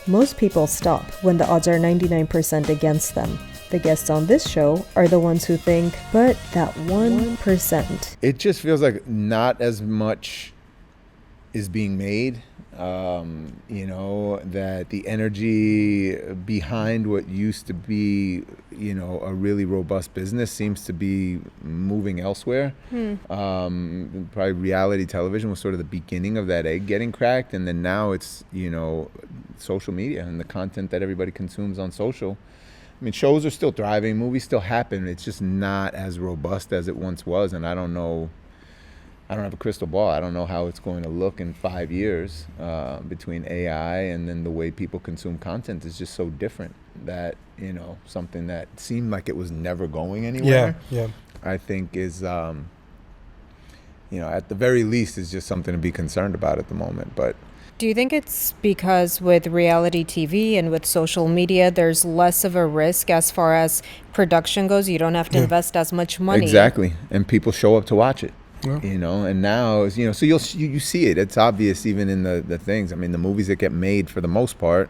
Most people stop when the odds are 99% against them. The guests on this show are the ones who think, but that 1%. It just feels like not as much is being made. That the energy behind what used to be, a really robust business seems to be moving elsewhere. Probably reality television was sort of the beginning of that egg getting cracked. And then now it's, social media and the content that everybody consumes on social. I mean, shows are still thriving, movies still happen. It's just not as robust as it once was. And I don't have a crystal ball. I don't know how it's going to look in 5 years between AI and then the way people consume content is just so different that, something that seemed like it was never going anywhere. Yeah. I think is, at the very least is just something to be concerned about at the moment. But do you think it's because with reality TV and with social media, there's less of a risk as far as production goes? You don't have to invest as much money. Exactly. And people show up to watch it. Yeah. And now, so you see it. It's obvious even in the things. I mean, the movies that get made for the most part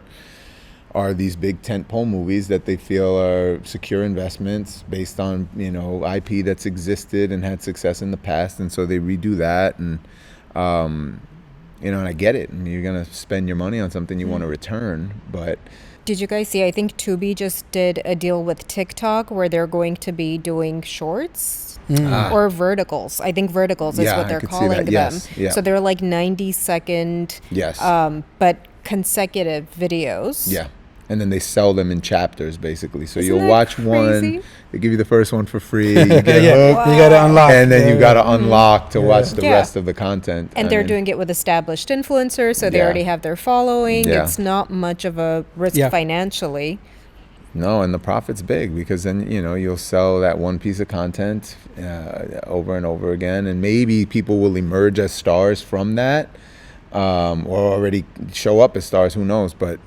are these big tentpole movies that they feel are secure investments based on, IP that's existed and had success in the past. And so they redo that. And, and I get it. I mean, you're going to spend your money on something you want to return. But did you guys see, I think Tubi just did a deal with TikTok where they're going to be doing shorts or verticals. I think verticals is what they're calling them. Yes. Yeah. So they're like 90-second, but consecutive videos. Yeah. And then they sell them in chapters, basically. So Isn't you'll that watch crazy? one, they give you the first one for free, you get hooked, You got to unlock. and then you got to unlock to watch the rest of the content. And they're doing it with established influencers, so they already have their following. Yeah. It's not much of a risk financially. No, and the profit's big because then, you'll sell that one piece of content over and over again. And maybe people will emerge as stars from that or already show up as stars, who knows. But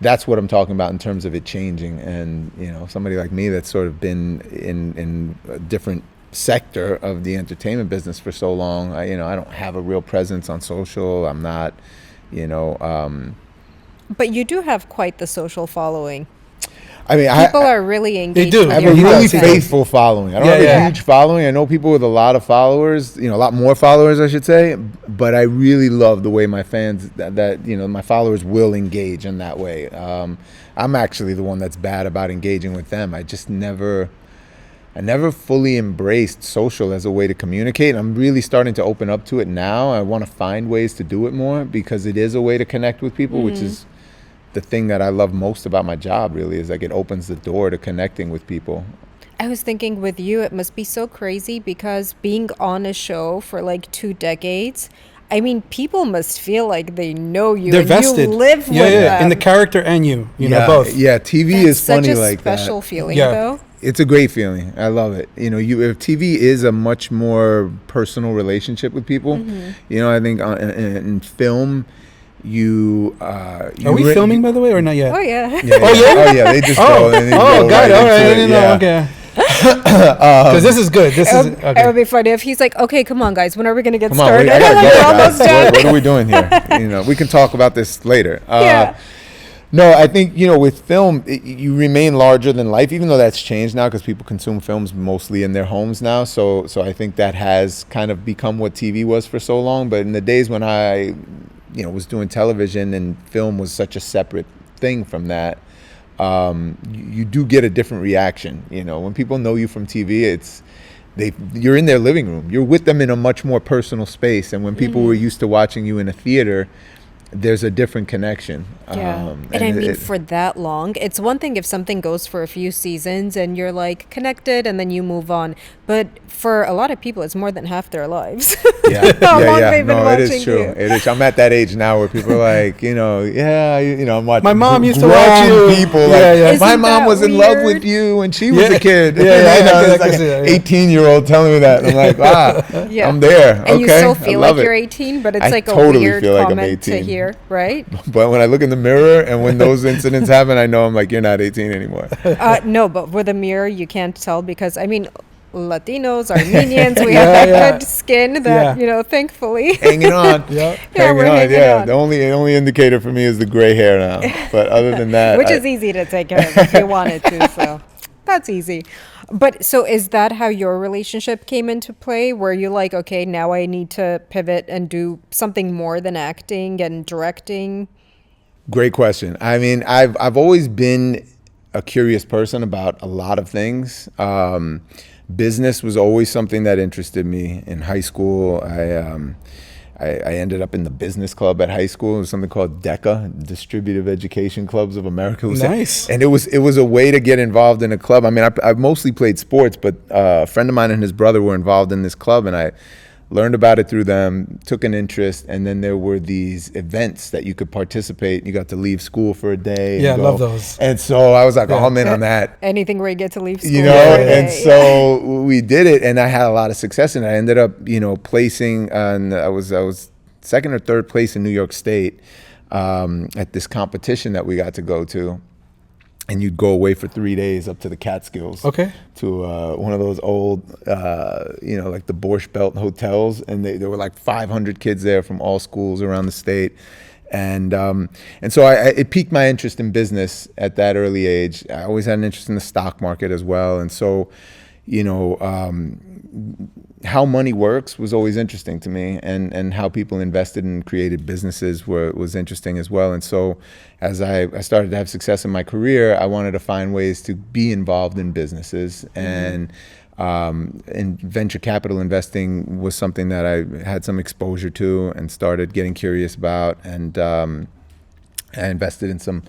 that's what I'm talking about in terms of it changing. And, somebody like me that's sort of been in a different sector of the entertainment business for so long, I don't have a real presence on social. I'm not, But you do have quite the social following. I mean, people are really engaged. They do. With I have your a really content. faithful following. I don't have a huge following. I know people with a lot of followers, a lot more followers, I should say. But I really love the way my fans, my followers will engage in that way. I'm actually the one that's bad about engaging with them. I never fully embraced social as a way to communicate. I'm really starting to open up to it now. I want to find ways to do it more because it is a way to connect with people, which is the thing that I love most about my job, really, is like it opens the door to connecting with people. I was thinking with you, it must be so crazy because being on a show for like 2 decades, I mean, people must feel like they know you. They're and vested. You live with them. In the character and you know, both. Yeah, TV That's is funny such a like that. special feeling, Yeah. though. It's a great feeling. I love it. If TV is a much more personal relationship with people. I think in film, are we filming, by the way, or not yet? Oh, yeah. Oh yeah, they just go. And they go got it. All right, I didn't know. Yeah. Okay. Because this is good. It would be funny if he's like, okay, come on, guys, when are we going to get Come on, started? I gotta We're go, almost guys. done. What are we doing here? We can talk about this later. Yeah. No, I think, with film, you remain larger than life, even though that's changed now because people consume films mostly in their homes now. So I think that has kind of become what TV was for so long. But in the days when I, was doing television and film was such a separate thing from that, you do get a different reaction. When people know you from TV, you're in their living room. You're with them in a much more personal space. And when people were used to watching you in a theater, there's a different connection. Yeah. And I mean, for that long, it's one thing if something goes for a few seasons and you're like connected and then you move on. But for a lot of people, it's more than half their lives. How long they've been watching it is true. you. It is. I'm at that age now where people are like, I'm watching. My mom used to watch you. People my mom was in love with you when she was a kid. It's like an 18-year-old telling me that. I'm like, wow, I'm there. And you still feel like you're 18, but it's like a weird comment to hear, right? But when I look in the mirror and when those incidents happen, I know I'm like, you're not 18 anymore. No, but with a mirror, you can't tell because, I mean, Latinos, Armenians, we have that good skin that, thankfully. Hanging on. Yeah. Hanging on. The only indicator for me is the gray hair now. But other than that. Which is easy to take care of if you wanted to, so that's easy. But so is that how your relationship came into play? Were you like, okay, now I need to pivot and do something more than acting and directing? Great question. I mean, I've always been a curious person about a lot of things. Business was always something that interested me. In high school, I ended up in the business club at high school. It was something called DECA, Distributive Education Clubs of America. Nice. And it was a way to get involved in a club. I mean, I mostly played sports, but a friend of mine and his brother were involved in this club, and I learned about it through them, took an interest, and then there were these events that you could participate. You got to leave school for a day. Yeah, I and love those. And so I was like, oh, I'm in on that. Anything where you get to leave school. You know, and so we did it, and I had a lot of success, and I ended up, placing, and I was second or third place in New York State at this competition that we got to go to. And you'd go away for 3 days up to the Catskills. Okay. To one of those old, like the Borscht Belt hotels. And there were like 500 kids there from all schools around the state. And so it piqued my interest in business at that early age. I always had an interest in the stock market as well. And so, how money works was always interesting to me, and how people invested and created businesses was interesting as well. And so as I started to have success in my career, I wanted to find ways to be involved in businesses. And venture capital investing was something that I had some exposure to and started getting curious about. And I invested in some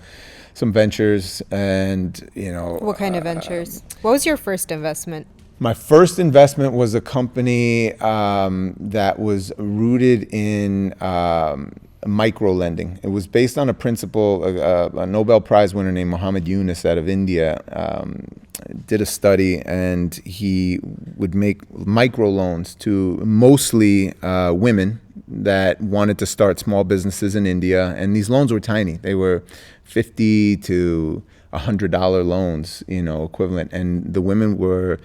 ventures, and What kind of ventures? What was your first investment? My first investment was a company that was rooted in micro lending. It was based on a principle. A Nobel Prize winner named Muhammad Yunus out of India did a study, and he would make micro loans to mostly women that wanted to start small businesses in India. And these loans were tiny. They were $50 to $100 loans, equivalent. And the women were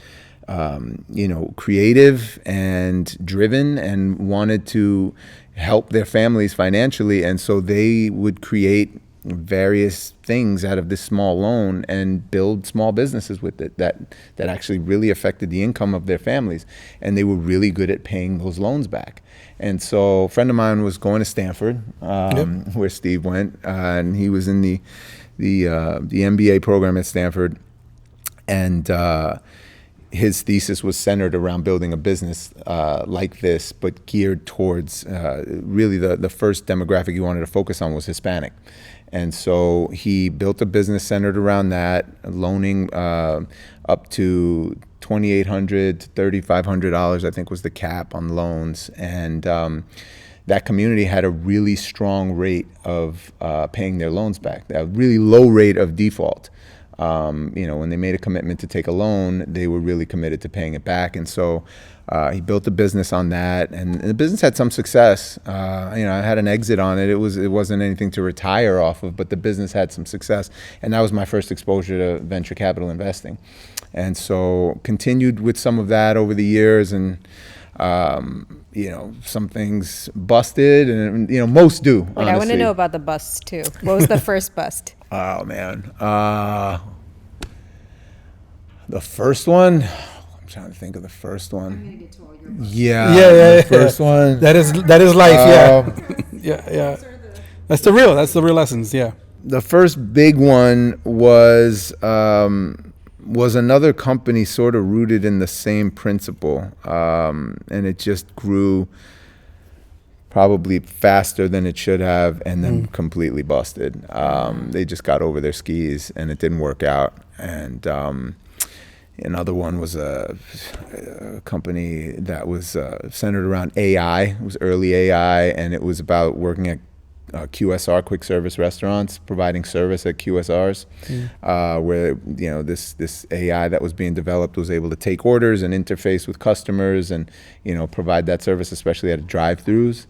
creative and driven and wanted to help their families financially. And so they would create various things out of this small loan and build small businesses with it that actually really affected the income of their families. And they were really good at paying those loans back. And so a friend of mine was going to Stanford, where Steve went, and he was in the MBA program at Stanford. And his thesis was centered around building a business like this, but geared towards really the first demographic he wanted to focus on was Hispanic. And so he built a business centered around that, loaning up to $2,800 to $3,500, I think was the cap on loans. And that community had a really strong rate of paying their loans back, a really low rate of default. When they made a commitment to take a loan, they were really committed to paying it back. And so he built a business on that, and the business had some success. I had an exit on it. It wasn't anything to retire off of, but the business had some success. And that was my first exposure to venture capital investing. And so continued with some of that over the years, and some things busted, and most do. Wait, I want to know about the busts too. What was the first bust? Oh man, the first one. I'm trying to think of the first one. I'm gonna get to all your busts. Yeah. The first one. That is life. Yeah. That's the real lessons. Yeah. The first big one was another company sort of rooted in the same principle, and it just grew probably faster than it should have, and then completely busted. They just got over their skis, and it didn't work out. And another one was a company that was centered around AI. It was early AI, and it was about working at QSR, quick service restaurants, providing service at QSRs, where this AI that was being developed was able to take orders and interface with customers and provide that service, especially at drive-throughs.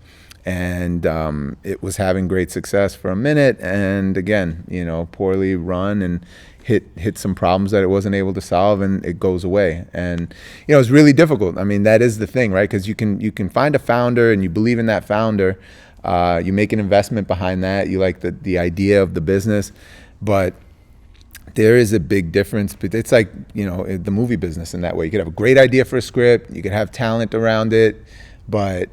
and it was having great success for a minute, and again, poorly run and hit some problems that it wasn't able to solve, and it goes away. And it's really difficult. I mean, that is the thing, right? Because you can find a founder and you believe in that founder, you make an investment behind that, you like the idea of the business, but there is a big difference. But it's like the movie business in that way. You could have a great idea for a script, you could have talent around it, but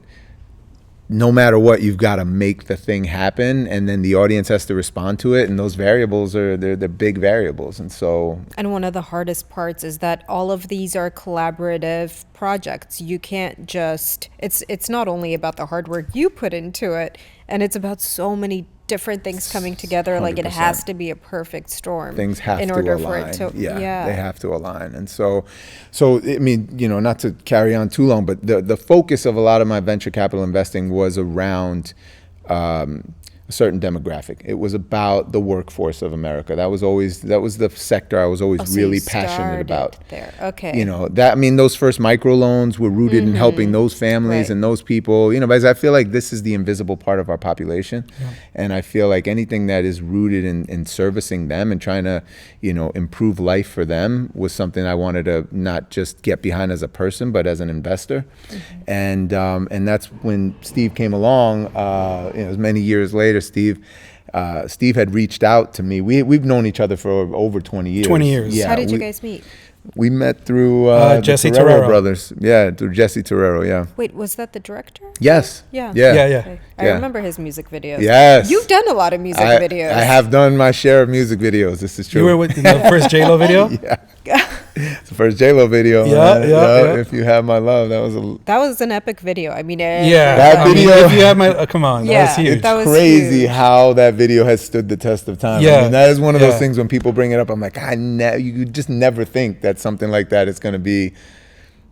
no matter what, you've got to make the thing happen, and then the audience has to respond to it, and those variables they're big variables. And one of the hardest parts is that all of these are collaborative projects. You can't just, it's not only about the hard work you put into it, and it's about so many different things coming together. 100%. Like, it has to be a perfect storm. Things have in to order align. For it to, yeah, they have to align. And so I mean, not to carry on too long, but the focus of a lot of my venture capital investing was around a certain demographic. It was about the workforce of America. That was the sector I was always really passionate about. There. Okay. Those first microloans were rooted in helping those families and those people, because I feel like this is the invisible part of our population. Yeah. And I feel like anything that is rooted in servicing them and trying to, improve life for them was something I wanted to not just get behind as a person, but as an investor. Mm-hmm. And that's when Steve came along, it was many years later. Steve had reached out to me. We've known each other for over 20 years. 20 years. Yeah. How did you guys meet? We met through Jesse the Torero brothers. Yeah, through Jesse Torero, yeah. Wait, was that the director? Yes. Yeah. Okay. I remember his music videos. Yes. You've done a lot of music videos. I have done my share of music videos. This is true. You were with the first J-Lo video? Yeah. It's the first J-Lo video. Yeah. If You Have My Love, that was an epic video. I mean, that video. If You Have My, come on, that was huge. It's crazy huge. How that video has stood the test of time. Yeah. I mean, that is one of those things when people bring it up, I'm like, you just never think that something like that is going to be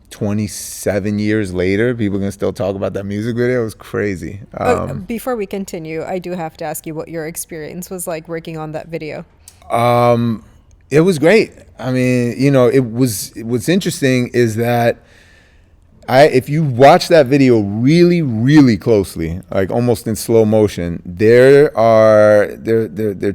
27 years later. People can still talk about that music video. It was crazy. Before we continue, I do have to ask you what your experience was like working on that video. It was great. I mean, what's interesting is that if you watch that video really, really closely, like almost in slow motion, there are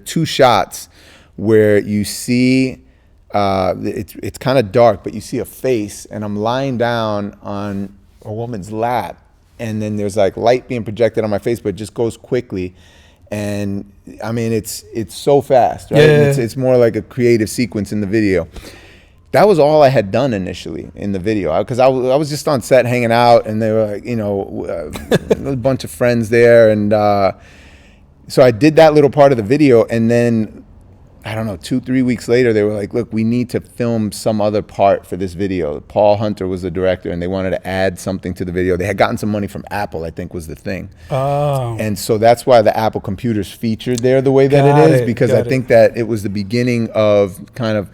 two shots where you see it's kind of dark, but you see a face, and I'm lying down on a woman's lap, and then there's like light being projected on my face, but it just goes quickly. And I mean, it's so fast, right? Yeah. It's more like a creative sequence in the video. That was all I had done initially in the video, because I was just on set hanging out, and they were like, a bunch of friends there, and so I did that little part of the video, and then I don't know, 2-3 weeks later, they were like, look, we need to film some other part for this video. Paul Hunter was the director, and they wanted to add something to the video. They had gotten some money from Apple, I think was the thing. Oh. And so that's why the Apple computers featured there the way that it is, because I think that it was the beginning of kind of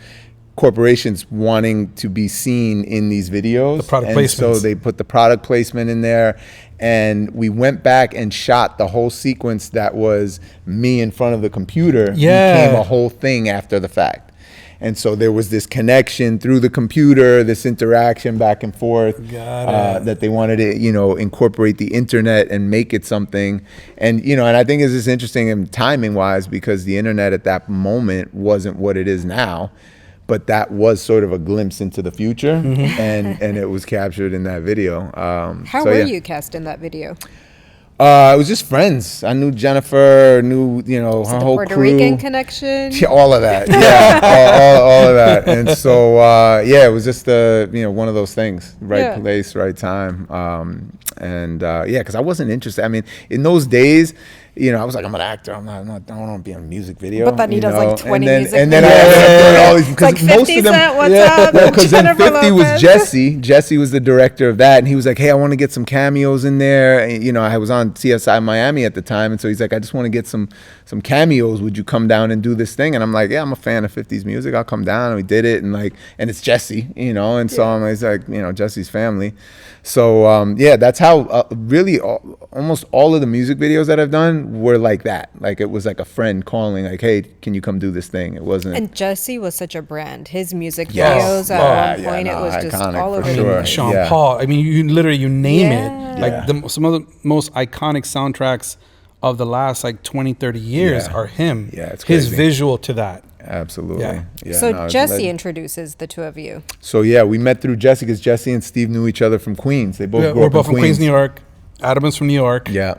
corporations wanting to be seen in these videos. The product and placements. So they put the product placement in there. And we went back and shot the whole sequence that was me in front of the computer. Became a whole thing after the fact. And so there was this connection through the computer, this interaction back and forth, that they wanted to, incorporate the internet and make it something. And, and I think it's just interesting in timing wise, because the internet at that moment wasn't what it is now. But that was sort of a glimpse into the future, and it was captured in that video. How were you cast in that video? It was just friends. I knew Jennifer, her whole Puerto crew. Rican connection? Yeah, all of that. Yeah, all of that. And so, it was just one of those things. Right place, right time. Because I wasn't interested. I mean, in those days, I was like, I'm an actor. I don't want to be in a music video. But then he does like 20 music videos. And then I ended up all these, because like most 50 of them, Cent, what's up? because then Jennifer 50 was Lopez. Jesse. Jesse was the director of that, and he was like, hey, I want to get some cameos in there. And, I was on CSI Miami at the time, and so he's like, I just want to get some cameos. Would you come down and do this thing? And I'm like, yeah, I'm a fan of 50's music. I'll come down. And we did it, and it's Jesse, and so it's like, Jesse's family. So that's how really almost all of the music videos that I've done on were like that. Like it was like a friend calling, like, "Hey, can you come do this thing?" It wasn't. And Jesse was such a brand. His music Yes. videos at one point, it was just iconic all for over the sure. place. Sean Yeah. Paul. I mean, you literally you name Yeah. it. Like some of the most iconic soundtracks of the last like 20, 30 years Yeah. are him. Yeah, it's his crazy. visual to that. Absolutely. Yeah. Yeah, So no, it's Jesse legend. introduces the two of you. So yeah, we met through Jesse because Jesse and Steve knew each other from Queens. They both grew We're up both in from Queens, New York. Adam is from New York. Yeah.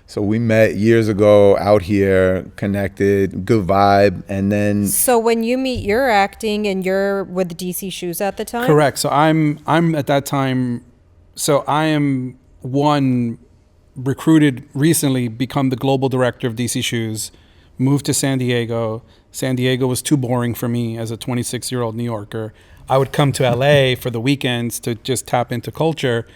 So we met years ago out here, connected, good vibe, and then So when you meet, you're acting and you're with DC Shoes at the time? Correct. So I'm at that time. So I am recruited recently, become the global director of DC Shoes, moved to San Diego. San Diego was too boring for me as a 26-year-old New Yorker. I would come to LA for the weekends to just tap into culture.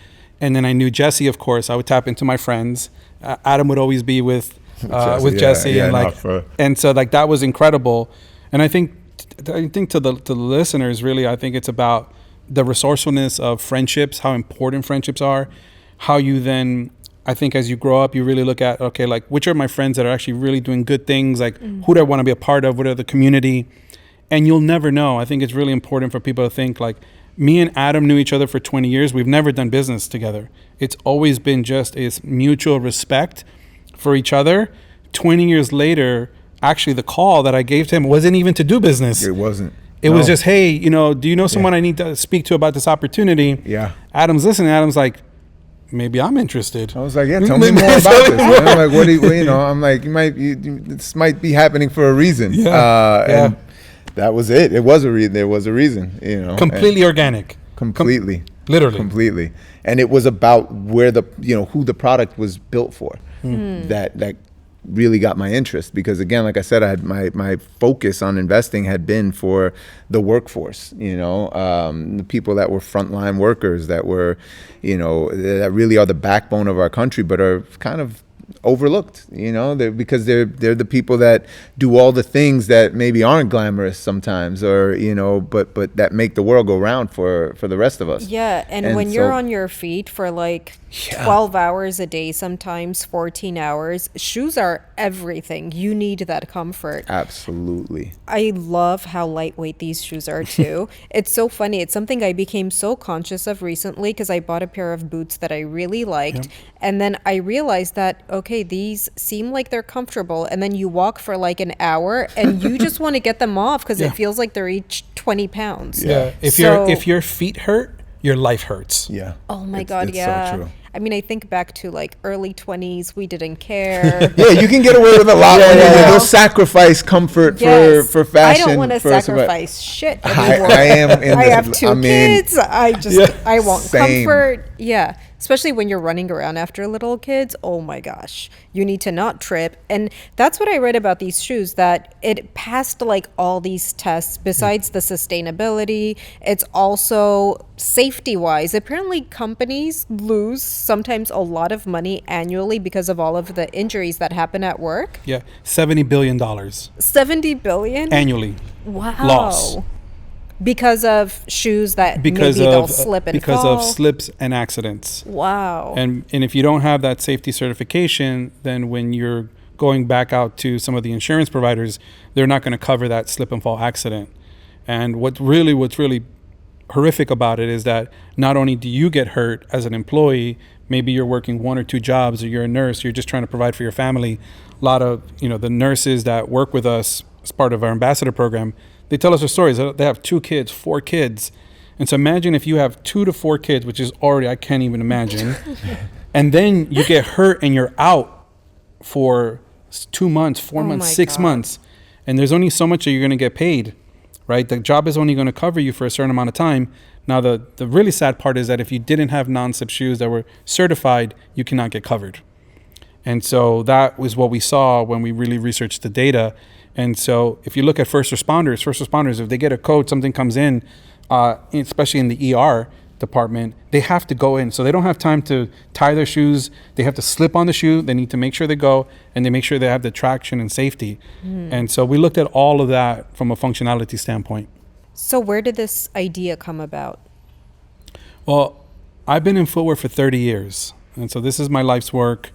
And then I knew Jesse, of course. I would tap into my friends. Adam would always be with Jesse, and so like that was incredible. And I think to the listeners, really, I think it's about the resourcefulness of friendships, how important friendships are, how you then, I think as you grow up, you really look at, okay, like which are my friends that are actually really doing good things? Like who do I want to be a part of? What are the community? And you'll never know. I think it's really important for people to think like, me and Adam knew each other for 20 years. We've never done business together. It's always been just a mutual respect for each other. 20 years later, actually the call that I gave to him wasn't even to do business. it wasn't. It was just, hey, do you know someone I need to speak to about this opportunity? Yeah. Adam's listening. Adam's like, maybe I'm interested. I was like, yeah, tell me more about this. Man. I'm like, what do you know? I'm like, this might be happening for a reason. Yeah. And that was it. It was a reason. There was a reason. Completely organic. Completely. Literally. Completely. And it was about where who the product was built for. That really got my interest because again, like I said, I had my focus on investing had been for the workforce, the people that were frontline workers that were, that really are the backbone of our country, but are kind of overlooked, because they're the people that do all the things that maybe aren't glamorous sometimes, or but that make the world go round for the rest of us. Yeah, and when you're on your feet for like 12 hours a day, sometimes 14 hours, shoes are everything. You need that comfort. Absolutely. I love how lightweight these shoes are too. It's so funny. It's something I became so conscious of recently because I bought a pair of boots that I really liked. And then I realized that, okay, these seem like they're comfortable. And then you walk for like an hour and you just want to get them off because it feels like they're each 20 pounds. Yeah. If your feet hurt, your life hurts. Yeah. Oh my God, it's yeah. so true. I mean, I think back to like early 20s, we didn't care. Yeah, you can get away with a lot. You'll sacrifice comfort for fashion. I don't want to sacrifice shit anymore. I am. I have two kids. I want comfort. Yeah. Especially when you're running around after little kids. Oh my gosh. You need to not trip. And that's what I read about these shoes, that it passed like all these tests besides the sustainability. It's also safety wise. Apparently companies lose sometimes a lot of money annually because of all of the injuries that happen at work. Yeah. $70 billion 70 billion? annually. Wow. Loss. Because of shoes that maybe they'll slip and because fall. of slips and accidents. Wow. And if you don't have that safety certification, then when you're going back out to some of the insurance providers, they're not going to cover that slip and fall accident. And what's really horrific about it is that not only do you get hurt as an employee, maybe you're working one or two jobs, or you're a nurse, you're just trying to provide for your family. A lot of the nurses that work with us as part of our ambassador program, they tell us their stories. They have 2 kids, 4 kids. And so imagine if you have 2 to 4 kids, which is already, I can't even imagine. And then you get hurt and you're out for 2 months, 4 months, 6 months. And there's only so much that you're going to get paid, right? The job is only going to cover you for a certain amount of time. Now, the really sad part is that if you didn't have non-slip shoes that were certified, you cannot get covered. And so that was what we saw when we really researched the data. And so if you look at first responders, if they get a code, something comes in, especially in the ER department, they have to go in. So they don't have time to tie their shoes. They have to slip on the shoe. They need to make sure they go, and they make sure they have the traction and safety. And so we looked at all of that from a functionality standpoint. So where did this idea come about? Well, I've been in footwear for 30 years. And so this is my life's work.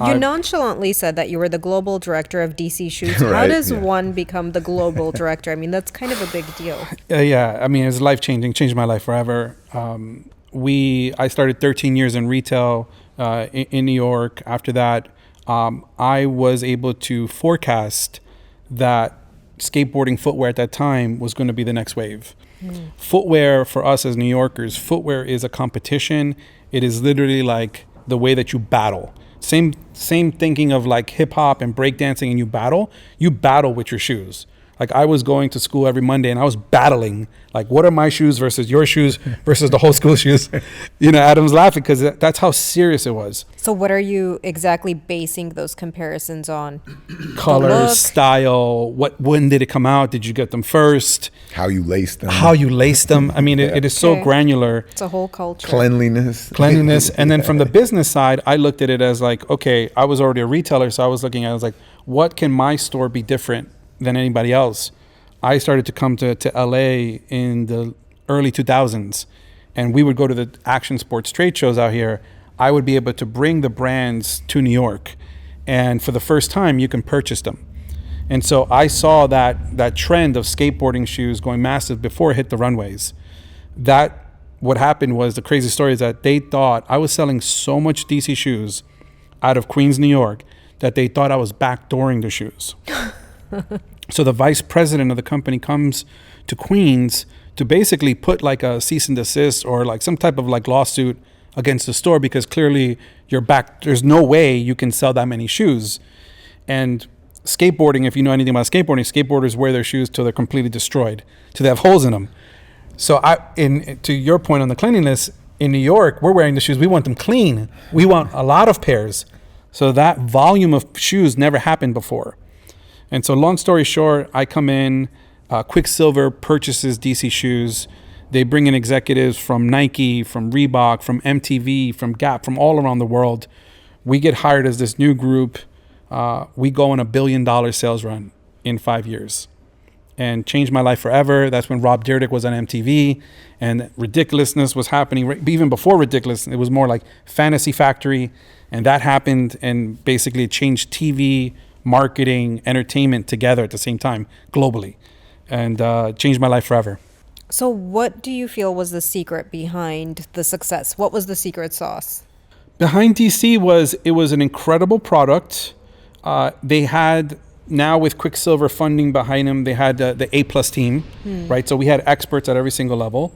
You nonchalantly said that you were the global director of DC Shoes. How Right, does yeah. one become the global director? I mean, that's kind of a big deal. Yeah, I mean, it's life-changing, changed my life forever. I started 13 years in retail in New York. After that, I was able to forecast that skateboarding footwear at that time was going to be the next wave. Footwear for us as New Yorkers, footwear is a competition. It is literally like the way that you battle. Same thinking of like hip hop and breakdancing, and you battle with your shoes. Like I was going to school every Monday and I was battling, like, what are my shoes versus your shoes versus the whole school shoes? You know, Adam's laughing because that's how serious it was. So what are you exactly basing those comparisons on? Color, style, when did it come out? Did you get them first? How you lace them. I mean, it is so granular. It's a whole culture. Cleanliness. And then from the business side, I looked at it as like, okay, I was already a retailer. So I was like, what can my store be different than anybody else? I started to come to LA in the early 2000s, and we would go to the action sports trade shows out here. I would be able to bring the brands to New York, and for the first time you can purchase them. And so I saw that trend of skateboarding shoes going massive before it hit the runways. What happened was, the crazy story is that they thought I was selling so much DC shoes out of Queens, New York, that they thought I was backdooring the shoes. So the vice president of the company comes to Queens to basically put like a cease and desist or like some type of like lawsuit against the store, because clearly there's no way you can sell that many shoes. And skateboarding, if you know anything about skateboarders wear their shoes till they're completely destroyed, till they have holes in them. So to your point on the cleanliness, in New York, we're wearing the shoes, we want them clean. We want a lot of pairs. So that volume of shoes never happened before. And so long story short, I come in, Quicksilver purchases DC Shoes. They bring in executives from Nike, from Reebok, from MTV, from Gap, from all around the world. We get hired as this new group. We go on $1 billion sales run in 5 years and changed my life forever. That's when Rob Dyrdek was on MTV, and ridiculousness was happening. Even before ridiculous, it was more like Fantasy Factory, and that happened, and basically it changed TV, marketing, entertainment together at the same time globally, and changed my life forever. So what do you feel was the secret behind the success? What was the secret sauce? Behind DC was an incredible product. They had, now with Quicksilver funding behind them, they had the A+ team, right? So we had experts at every single level.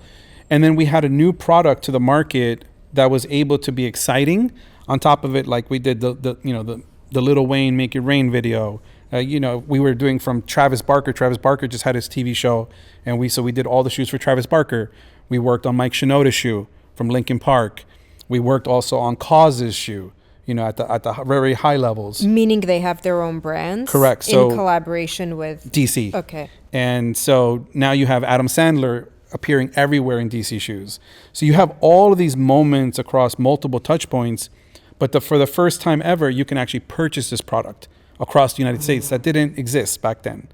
And then we had a new product to the market that was able to be exciting. On top of it, like we did the Lil Wayne Make It Rain video. We were doing from Travis Barker. Travis Barker just had his TV show, and we did all the shoes for Travis Barker. We worked on Mike Shinoda's shoe from Linkin Park. We worked also on Cause's shoe, at the very high levels. Meaning they have their own brands? Correct. So in collaboration with DC. Okay. And so now you have Adam Sandler appearing everywhere in DC shoes. So you have all of these moments across multiple touch points, but for the first time ever, you can actually purchase this product across the United States. That didn't exist back then.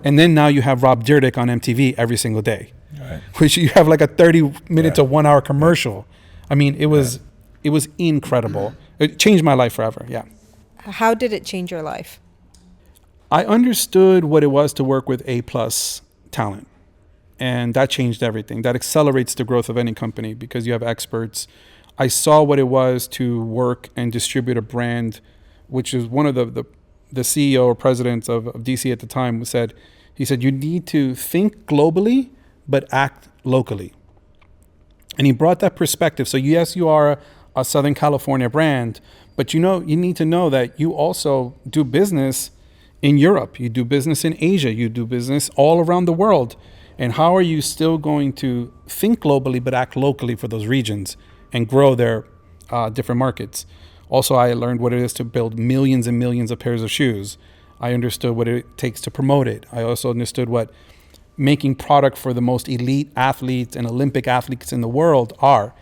And then now you have Rob Dyrdek on MTV every single day, right, which you have like a 30-minute to 1 hour commercial. I mean, it was incredible. It changed my life forever. Yeah. How did it change your life? I understood what it was to work with A+ talent, and that changed everything. That accelerates the growth of any company because you have experts. I saw what it was to work and distribute a brand, which is one of the CEO or presidents of DC at the time said, you need to think globally, but act locally. And he brought that perspective. So yes, you are a Southern California brand, but you need to know that you also do business in Europe. You do business in Asia. You do business all around the world. And how are you still going to think globally, but act locally for those regions and grow their different markets? Also, I learned what it is to build millions and millions of pairs of shoes. I understood what it takes to promote it. I also understood what making product for the most elite athletes and Olympic athletes in the world are.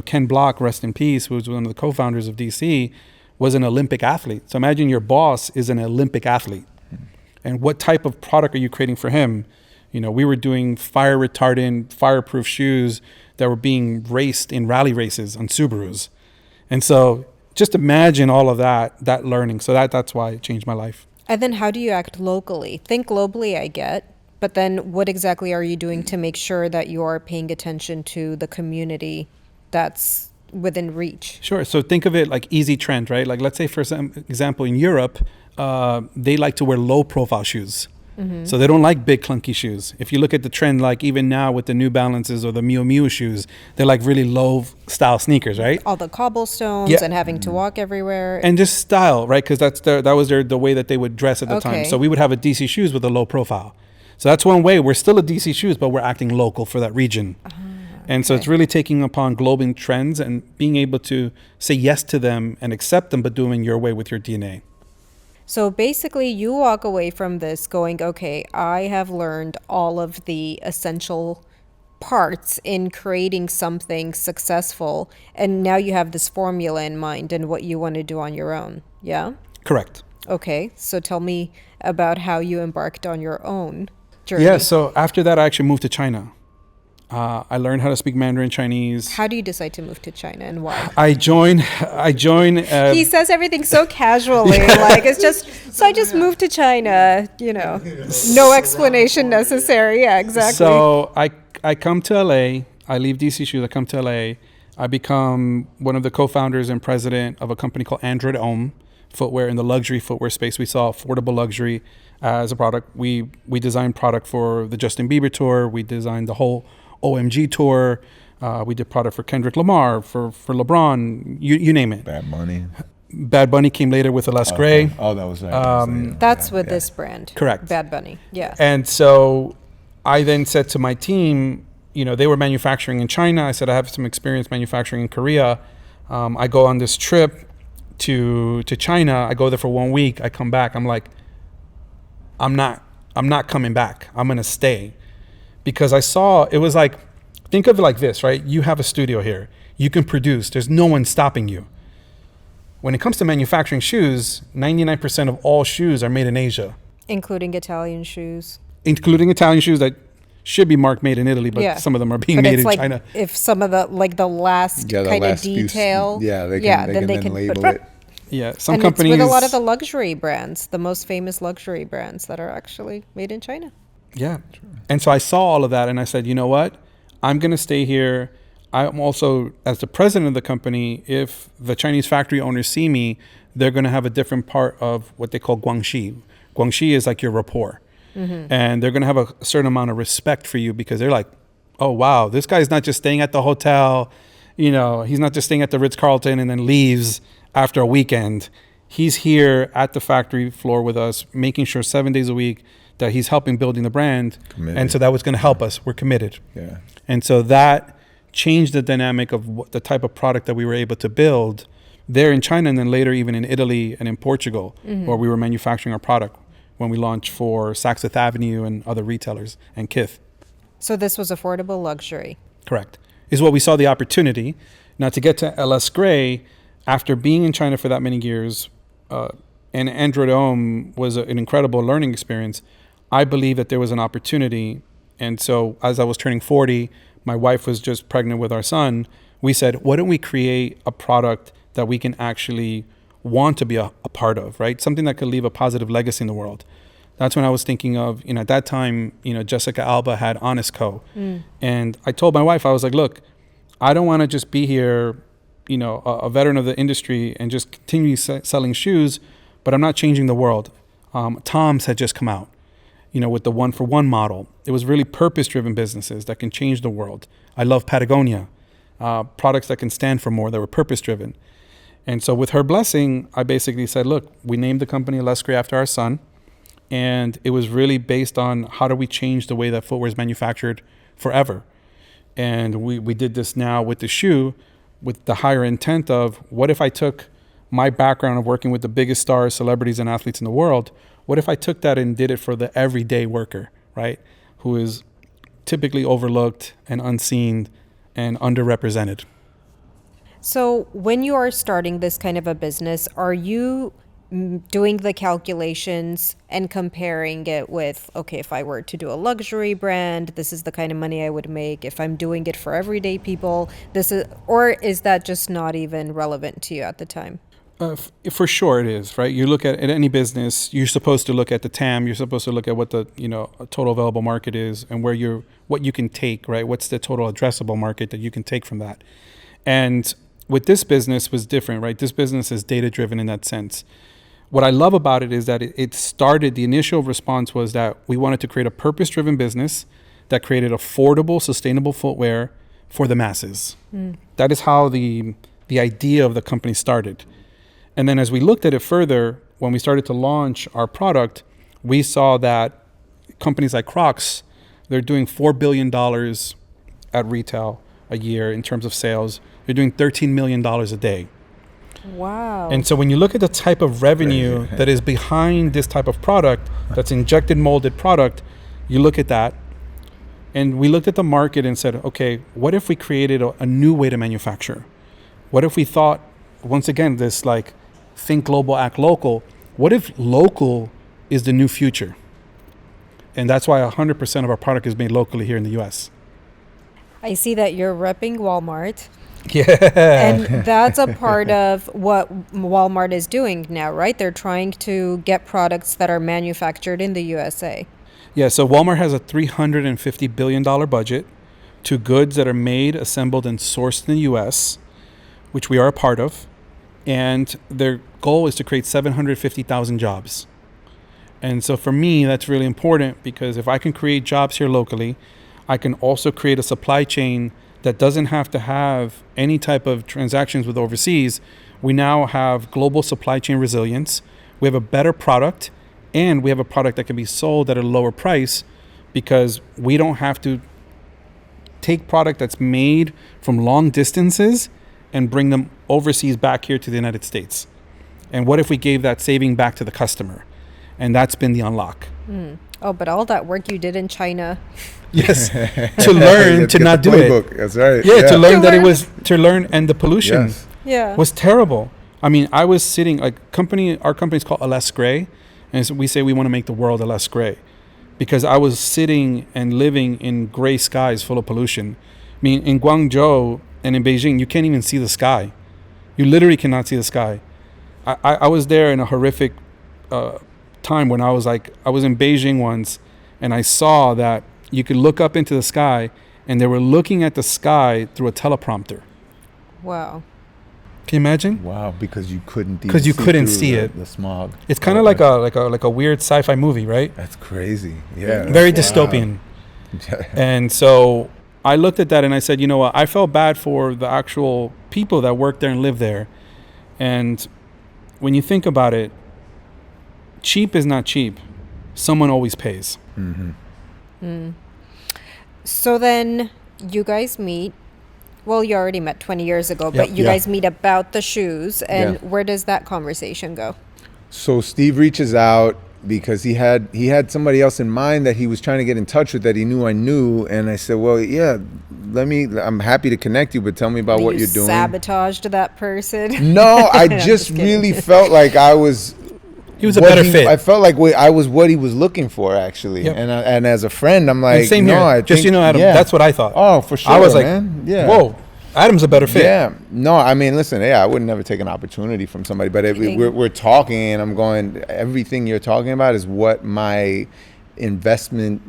Ken Block, rest in peace, who was one of the co-founders of DC, was an Olympic athlete. So imagine your boss is an Olympic athlete. And what type of product are you creating for him? We were doing fire retardant, fireproof shoes that were being raced in rally races on Subarus. And so just imagine all of that learning. So that's why it changed my life. And then how do you act locally? Think globally, I get. But then what exactly are you doing to make sure that you are paying attention to the community that's within reach? Sure. So think of it like easy trend, right? Like let's say for example, in Europe, they like to wear low profile shoes. Mm-hmm. So they don't like big clunky shoes. If you look at the trend, like even now with the New Balances or the Miu Miu shoes, they're like really low style sneakers, right? All the cobblestones and having to walk everywhere. And just style, right? Because that was the way that they would dress at the time. So we would have a DC shoes with a low profile. So that's one way. We're still a DC shoes, but we're acting local for that region. And so it's really taking upon global trends and being able to say yes to them and accept them, but doing your way with your DNA. So basically you walk away from this going, okay, I have learned all of the essential parts in creating something successful. And now you have this formula in mind and what you want to do on your own. Yeah? Correct. Okay. So tell me about how you embarked on your own journey. Yeah. So after that, I actually moved to China. I learned how to speak Mandarin Chinese. How do you decide to move to China and why? I joined. He says everything so casually, like it's just. So I just moved to China. No explanation necessary. Yeah, exactly. So I come to LA. I leave DC Shoes. I come to LA. I become one of the co-founders and president of a company called Android Footwear in the luxury footwear space. We saw affordable luxury as a product. We designed product for the Justin Bieber tour. We designed the whole OMG tour. We did product for Kendrick Lamar, for LeBron, you name it. Bad Bunny came later with Les Gray. Oh, that was right. That's with this brand. Correct. Bad Bunny. Yeah. And so I then said to my team, they were manufacturing in China. I said, I have some experience manufacturing in Korea. I go on this trip to China. I go there for 1 week. I come back. I'm like, I'm not coming back. I'm going to stay. Because I saw, it was like, think of it like this, right? You have a studio here. You can produce. There's no one stopping you. When it comes to manufacturing shoes, 99% of all shoes are made in Asia. Including Italian shoes. Including Italian shoes that should be marked made in Italy, but some of them are being made in China. If some of the, the last kind of detail. They can label it. Yeah, some and companies. It's with a lot of the luxury brands, the most famous luxury brands that are actually made in China. Yeah. And so I saw all of that and I said, you know what? I'm going to stay here. I'm also, as the president of the company, if the Chinese factory owners see me, they're going to have a different part of what they call guangxi. Guangxi is like your rapport. Mm-hmm. And they're going to have a certain amount of respect for you because they're like, oh, wow, this guy's not just staying at the hotel. He's not just staying at the Ritz-Carlton and then leaves after a weekend. He's here at the factory floor with us, making sure 7 days a week that he's helping building the brand. Committed. And so that was going to help us. We're committed. Yeah. And so that changed the dynamic of the type of product that we were able to build there in China and then later even in Italy and in Portugal, where we were manufacturing our product when we launched for Saks Fifth Avenue and other retailers and Kith. So this was affordable luxury. Correct. Is what we saw the opportunity. Now to get to LS Gray, after being in China for that many years, and Android Home was an incredible learning experience, I believe that there was an opportunity. And so as I was turning 40, my wife was just pregnant with our son. We said, why don't we create a product that we can actually want to be a part of, right? Something that could leave a positive legacy in the world. That's when I was thinking of, at that time, Jessica Alba had Honest Co. And I told my wife, I was like, look, I don't want to just be here, a veteran of the industry and just continue selling shoes, but I'm not changing the world. Tom's had just come out, with the 1-for-1 model. It was really purpose-driven businesses that can change the world. I love Patagonia, products that can stand for more, that were purpose-driven. And so with her blessing, I basically said, look, we named the company Les Gray after our son. And it was really based on how do we change the way that footwear is manufactured forever. And we did this now with the shoe with the higher intent of what if I took my background of working with the biggest stars, celebrities, and athletes in the world, what if I took that and did it for the everyday worker, right? Who is typically overlooked and unseen and underrepresented. So when you are starting this kind of a business, are you doing the calculations and comparing it with, okay, if I were to do a luxury brand, this is the kind of money I would make. If I'm doing it for everyday people, or is that just not even relevant to you at the time? For sure it is, right? You look at any business, you're supposed to look at the TAM, you're supposed to look at what the, total available market is and what you can take, right? What's the total addressable market that you can take from that? And with this business was different, right? This business is data driven in that sense. What I love about it is that it started, the initial response was that we wanted to create a purpose driven business that created affordable, sustainable footwear for the masses. That is how the idea of the company started. And then as we looked at it further, when we started to launch our product, we saw that companies like Crocs, they're doing $4 billion at retail a year in terms of sales. They're doing $13 million a day. Wow. And so when you look at the type of revenue that is behind this type of product, that's injected molded product, you look at that. And we looked at the market and said, okay, what if we created a new way to manufacture? What if we thought, once again, this like think global, act local. What if local is the new future? And that's why 100% of our product is made locally here in the US. I see that you're repping Walmart. Yeah. And that's a part of what Walmart is doing now, right? They're trying to get products that are manufactured in the USA. Yeah, so Walmart has a $350 billion budget to goods that are made, assembled, and sourced in the US, which we are a part of. And their goal is to create 750,000 jobs. And so for me, that's really important because if I can create jobs here locally, I can also create a supply chain that doesn't have to have any type of transactions with overseas. We now have global supply chain resilience. We have a better product, and we have a product that can be sold at a lower price because we don't have to take product that's made from long distances and bring them overseas back here to the United States. And what if we gave that saving back to the customer? And that's been the unlock. Oh, but all that work you did in China. Yes, to learn to not do it. That's right. Yeah, to learn that it was, to learn, and the pollution was terrible. I mean, I was sitting, our company's called A Less Gray, and so we say we want to make the world a less gray. Because I was sitting and living in gray skies full of pollution. I mean, in Guangzhou and in Beijing, you can't even see the sky. You literally cannot see the sky. I was there in a horrific time when I was in Beijing once, and I saw that you could look up into the sky, and they were looking at the sky through a teleprompter. Wow. Can you imagine? Wow, because you couldn't see it. The smog. It's kind of like a weird sci-fi movie, right? That's crazy. Yeah. Very dystopian. And so I looked at that and I said, you know what? I felt bad for the actual people that work there and live there. And when you think about it, cheap is not cheap. Someone always pays. So then you guys meet. Well, you already met 20 years ago, but you guys meet about the shoes. And where does that conversation go? So Steve reaches out because he had somebody else in mind that he was trying to get in touch with that he knew I knew. And I said, well, yeah, I'm happy to connect you, but tell me about what you're doing. Sabotaged that person? No, I just really felt like I was... He was a better fit. I felt like I was what he was looking for, actually. Yep. And as a friend, I'm like, same here. Adam, that's what I thought. Oh, for sure, I was like, man. Whoa, Adam's a better fit. Yeah. No, I mean, listen, I would never take an opportunity from somebody, but we're talking, and I'm going, everything you're talking about is what my investment,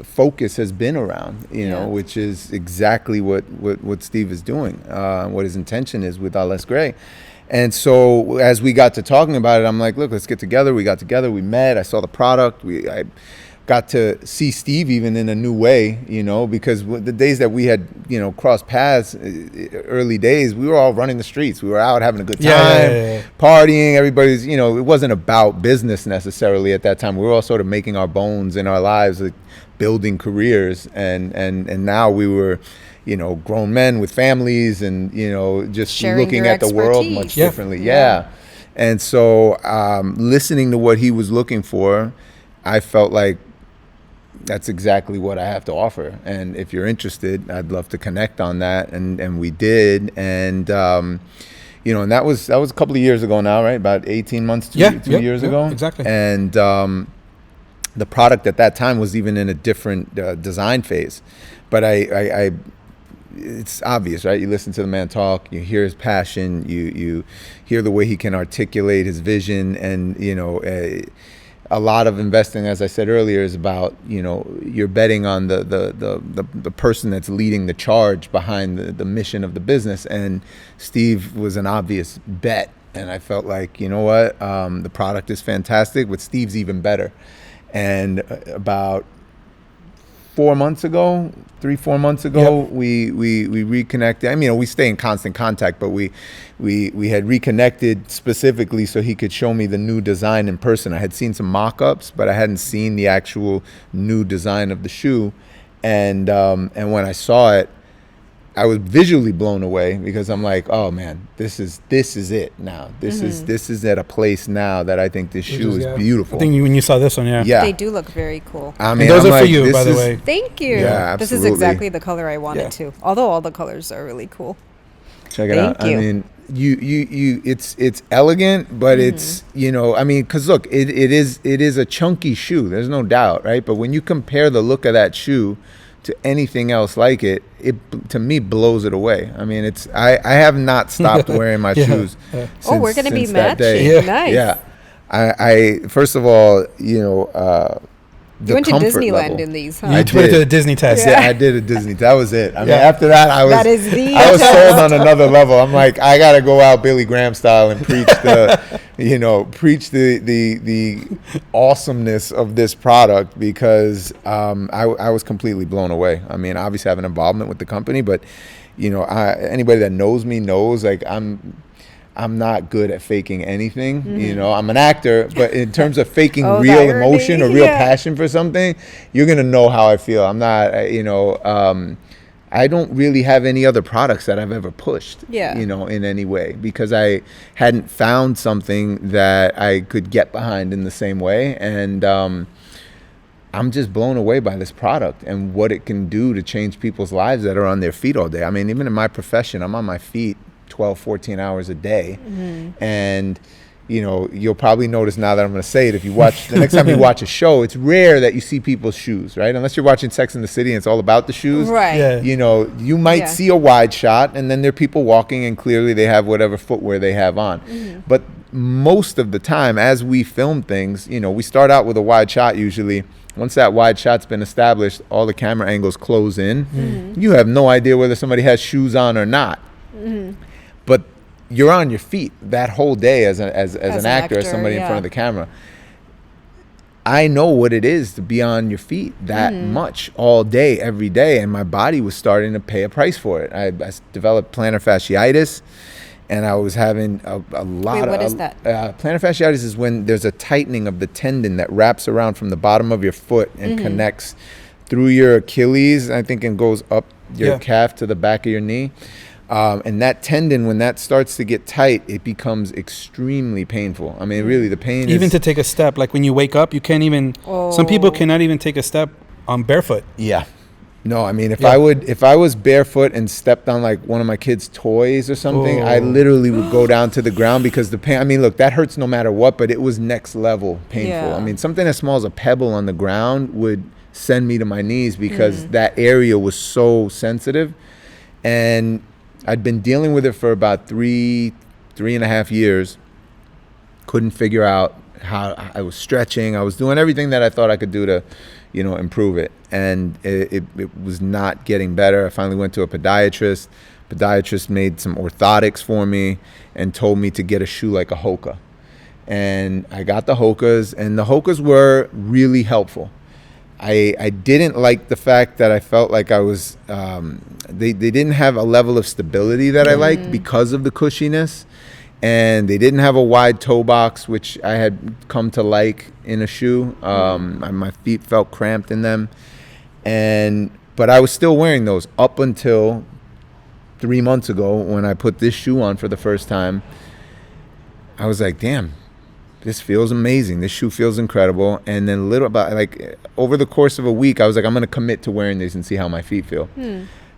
focus has been around, which is exactly what Steve is doing, what his intention is with Less Gray. And so as we got to talking about it, I'm like, look, let's get together. We got together, we met, I saw the product. I got to see Steve even in a new way, because the days that we had, crossed paths, early days, we were all running the streets. We were out having a good time, partying. Everybody's, it wasn't about business necessarily at that time. We were all sort of making our bones in our lives, like building careers. And now we were, grown men with families and, just sharing looking at the world much differently. Yeah. And so listening to what he was looking for, I felt like that's exactly what I have to offer. And if you're interested, I'd love to connect on that. And we did. And, and that was a couple of years ago now, right? About 18 months, two years ago. Exactly. And the product at that time was even in a different design phase. But I it's obvious, right? You listen to the man talk, you hear his passion, you hear the way he can articulate his vision, and a lot of investing, as I said earlier, is about you're betting on the person that's leading the charge behind the mission of the business, and Steve was an obvious bet, and I felt like the product is fantastic, but Steve's even better. And about 4 months ago, 3-4 months ago, we reconnected. I mean, we stay in constant contact, but we had reconnected specifically so he could show me the new design in person. I had seen some mock-ups, but I hadn't seen the actual new design of the shoe. And when I saw it, I was visually blown away, because I'm like, oh man, this is it now. This is at a place now that I think this shoe is beautiful. I think when you saw this one, they do look very cool. I mean, those are for you, by the way. Thank you. Yeah, this is exactly the color I wanted too. Although all the colors are really cool. Check it out. I mean, it's elegant, but it's because look, it is a chunky shoe. There's no doubt, right? But when you compare the look of that shoe to anything else like it to me blows it away. I mean, I have not stopped wearing my shoes. Since, we're gonna be matching. Yeah. Nice. Yeah, I first of all, you went to Disneyland in these, huh? You went to the Disney test. Yeah, I did a Disney. That was it. I mean, after that, I was sold on another level. I'm like, I gotta go out Billy Graham style and preach the awesomeness of this product, because I was completely blown away. I mean, obviously I have an involvement with the company, but anybody that knows me knows, like, I'm not good at faking anything. I'm an actor, but in terms of faking real emotion or real passion for something, you're gonna know how I feel. I'm not, I don't really have any other products that I've ever pushed, in any way, because I hadn't found something that I could get behind in the same way. And I'm just blown away by this product and what it can do to change people's lives that are on their feet all day. I mean, even in my profession, I'm on my feet 12, 14 hours a day. And you'll probably notice now that I'm going to say it, if you watch the next time you watch a show, it's rare that you see people's shoes, right? Unless you're watching Sex and the City and it's all about the shoes, right? You might see a wide shot, and then there are people walking and clearly they have whatever footwear they have on. But most of the time, as we film things, we start out with a wide shot usually. Once that wide shot's been established, all the camera angles close in. You have no idea whether somebody has shoes on or not. But you're on your feet that whole day as an actor, as somebody in front of the camera. I know what it is to be on your feet that much all day, every day, and my body was starting to pay a price for it. I developed plantar fasciitis, and I was having a lot of... Wait, what is that? Plantar fasciitis is when there's a tightening of the tendon that wraps around from the bottom of your foot and connects through your Achilles, I think, and goes up your calf to the back of your knee. And that tendon, when that starts to get tight, it becomes extremely painful. I mean, really, the pain even to take a step, like when you wake up, you can't even... Some people cannot even take a step barefoot. Yeah. No, I mean, if I was barefoot and stepped on like one of my kids' toys or something, I literally would go down to the ground, because the pain, I mean, look, that hurts no matter what, but it was next level painful. I mean, something as small as a pebble on the ground would send me to my knees, because that area was so sensitive. And I'd been dealing with it for about 3.5 years. Couldn't figure out how. I was stretching. I was doing everything that I thought I could do to, improve it. And it was not getting better. I finally went to a podiatrist. Podiatrist made some orthotics for me and told me to get a shoe like a Hoka. And I got the Hokas, and the Hokas were really helpful. I didn't like the fact that I felt like I was, they didn't have a level of stability that I liked because of the cushiness, and they didn't have a wide toe box, which I had come to like in a shoe. My feet felt cramped in them, but I was still wearing those up until 3 months ago when I put this shoe on for the first time. I was like, damn. This feels amazing. This shoe feels incredible. And then over the course of a week, I was like, I'm going to commit to wearing these and see how my feet feel.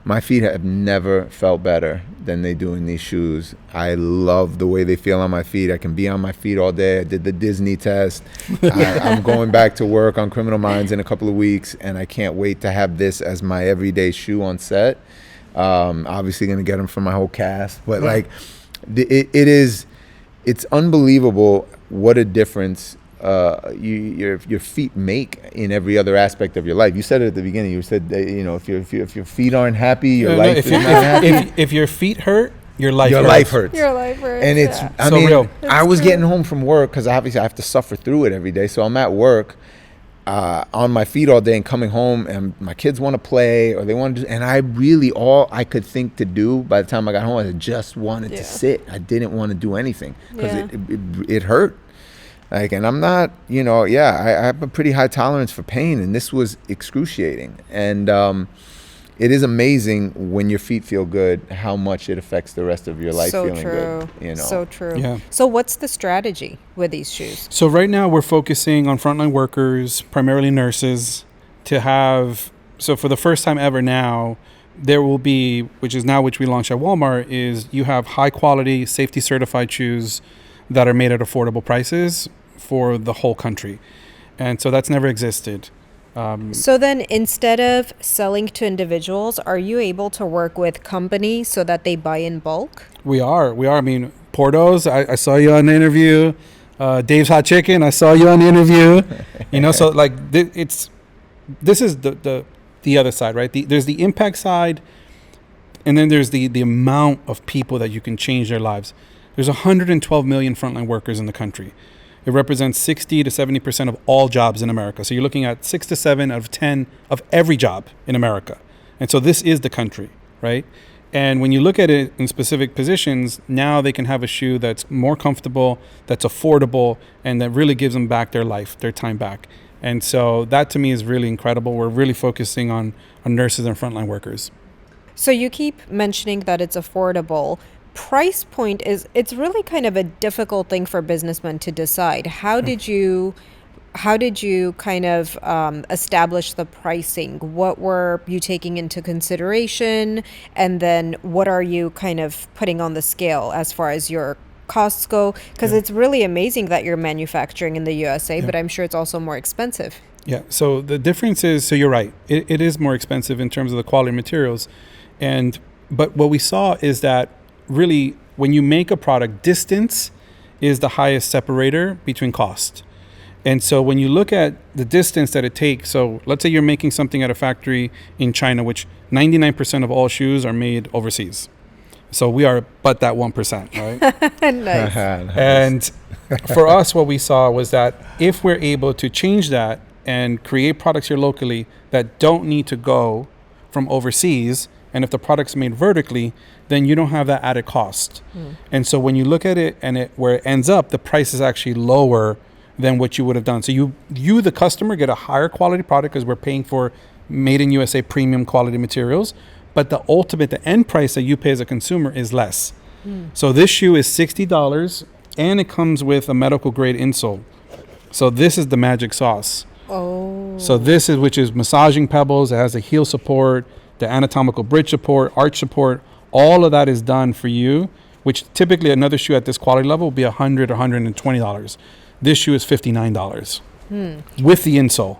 My feet have never felt better than they do in these shoes. I love the way they feel on my feet. I can be on my feet all day. I did the Disney test. I'm going back to work on Criminal Minds in a couple of weeks, and I can't wait to have this as my everyday shoe on set. Obviously going to get them for my whole cast. But, like, it's unbelievable what a difference your feet make in every other aspect of your life. You said it at the beginning. You said that, you know, if your feet aren't happy, your life is not happy. If your feet hurt, your life hurts. Your life hurts. And it's, I so mean, real. I was getting home from work because obviously I have to suffer through it every day. So I'm at work on my feet all day and coming home, and my kids want to play or they want to do, and I really, all I could think to do by the time I got home, I just wanted to sit. I didn't want to do anything because it hurt. Like, and I'm not, you know, I have a pretty high tolerance for pain, and this was excruciating. And it is amazing when your feet feel good, how much it affects the rest of your life feeling good. You know? So true. Yeah. So what's the strategy with these shoes? So right now we're focusing on frontline workers, primarily nurses, to have, so for the first time ever now, there will be, which we launched at Walmart, is you have high quality, safety certified shoes that are made at affordable prices for the whole country. And so that's never existed. So then instead of selling to individuals, are you able to work with companies so that they buy in bulk? We are. I mean, Portos, I saw you on the interview. Dave's Hot Chicken, I saw you on the interview. You know, so like this is the other side, right? There's the impact side, and then there's the amount of people that you can change their lives. There's 112 million frontline workers in the country. It represents 60 to 70% of all jobs in America. So you're looking at 6 to 7 out of 10 of every job in America. And so this is the country, right? And when you look at it in specific positions, now they can have a shoe that's more comfortable, that's affordable, and that really gives them back their life, their time back. And so that to me is really incredible. We're really focusing on nurses and frontline workers. So you keep mentioning that it's affordable. Price point it's really kind of a difficult thing for businessmen to decide. How did you kind of establish the pricing? What were you taking into consideration? And then what are you kind of putting on the scale as far as your costs go? Because it's really amazing that you're manufacturing in the USA, but I'm sure it's also more expensive. Yeah, so the difference is, so you're right, it is more expensive in terms of the quality materials. But what we saw is that really, when you make a product, distance is the highest separator between cost. And so when you look at the distance that it takes, so let's say you're making something at a factory in China, which 99% of all shoes are made overseas. So we are but that 1%, right? Nice. And for us, what we saw was that if we're able to change that and create products here locally that don't need to go from overseas, and if the product's made vertically, then you don't have that added cost. And so when you look at it and where it ends up, the price is actually lower than what you would have done. So you the customer, get a higher quality product because we're paying for made in USA premium quality materials, but the end price that you pay as a consumer is less. So this shoe is $60 and it comes with a medical grade insole. So this is the magic sauce. Oh. So which is massaging pebbles. It has the heel support, the anatomical bridge support, arch support. All of that is done for you, which typically another shoe at this quality level will be $100 or $120. This shoe is $59 with the insole,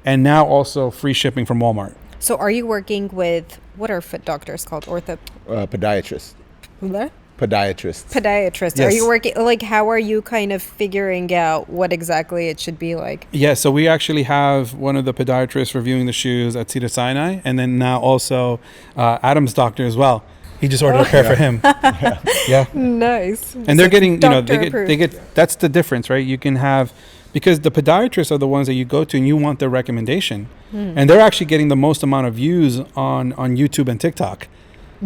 and now also free shipping from Walmart. So are you working with, what are foot doctors called? Podiatrists. What? Podiatrists. Podiatrists. Yes. Are you working, like, how are you kind of figuring out what exactly it should be like? Yeah, so we actually have one of the podiatrists reviewing the shoes at Cedars-Sinai, and then now also Adam's doctor as well. He just ordered a pair for him. Yeah. Nice. And they're getting, doctor they get, that's the difference, right? You can have, because the podiatrists are the ones that you go to and you want their recommendation. And they're actually getting the most amount of views on YouTube and TikTok.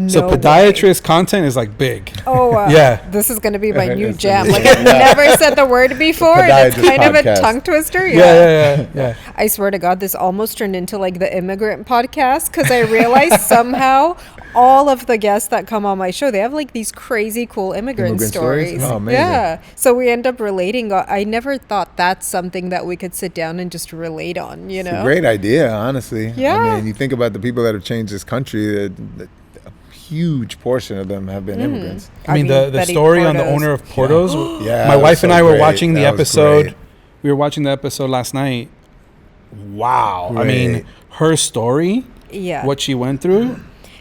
So podiatrist content is like big. Oh, yeah. This is going to be my new jam. Like I've never said the word before, and it's kind of a tongue twister. Yeah. I swear to God, this almost turned into like the immigrant podcast because I realized somehow all of the guests that come on my show, they have like these crazy cool immigrant stories. Oh, amazing. Yeah. So we end up relating. I never thought that's something that we could sit down and just relate on, you know? It's a great idea, honestly. Yeah. I mean, you think about the people that have changed this country, a huge portion of them have been immigrants. I mean, the story on the owner of Portos. Yeah. My wife and I were watching the That was episode. great. We were watching the episode last night. Wow. I mean, Great. her story, Yeah. what she went through.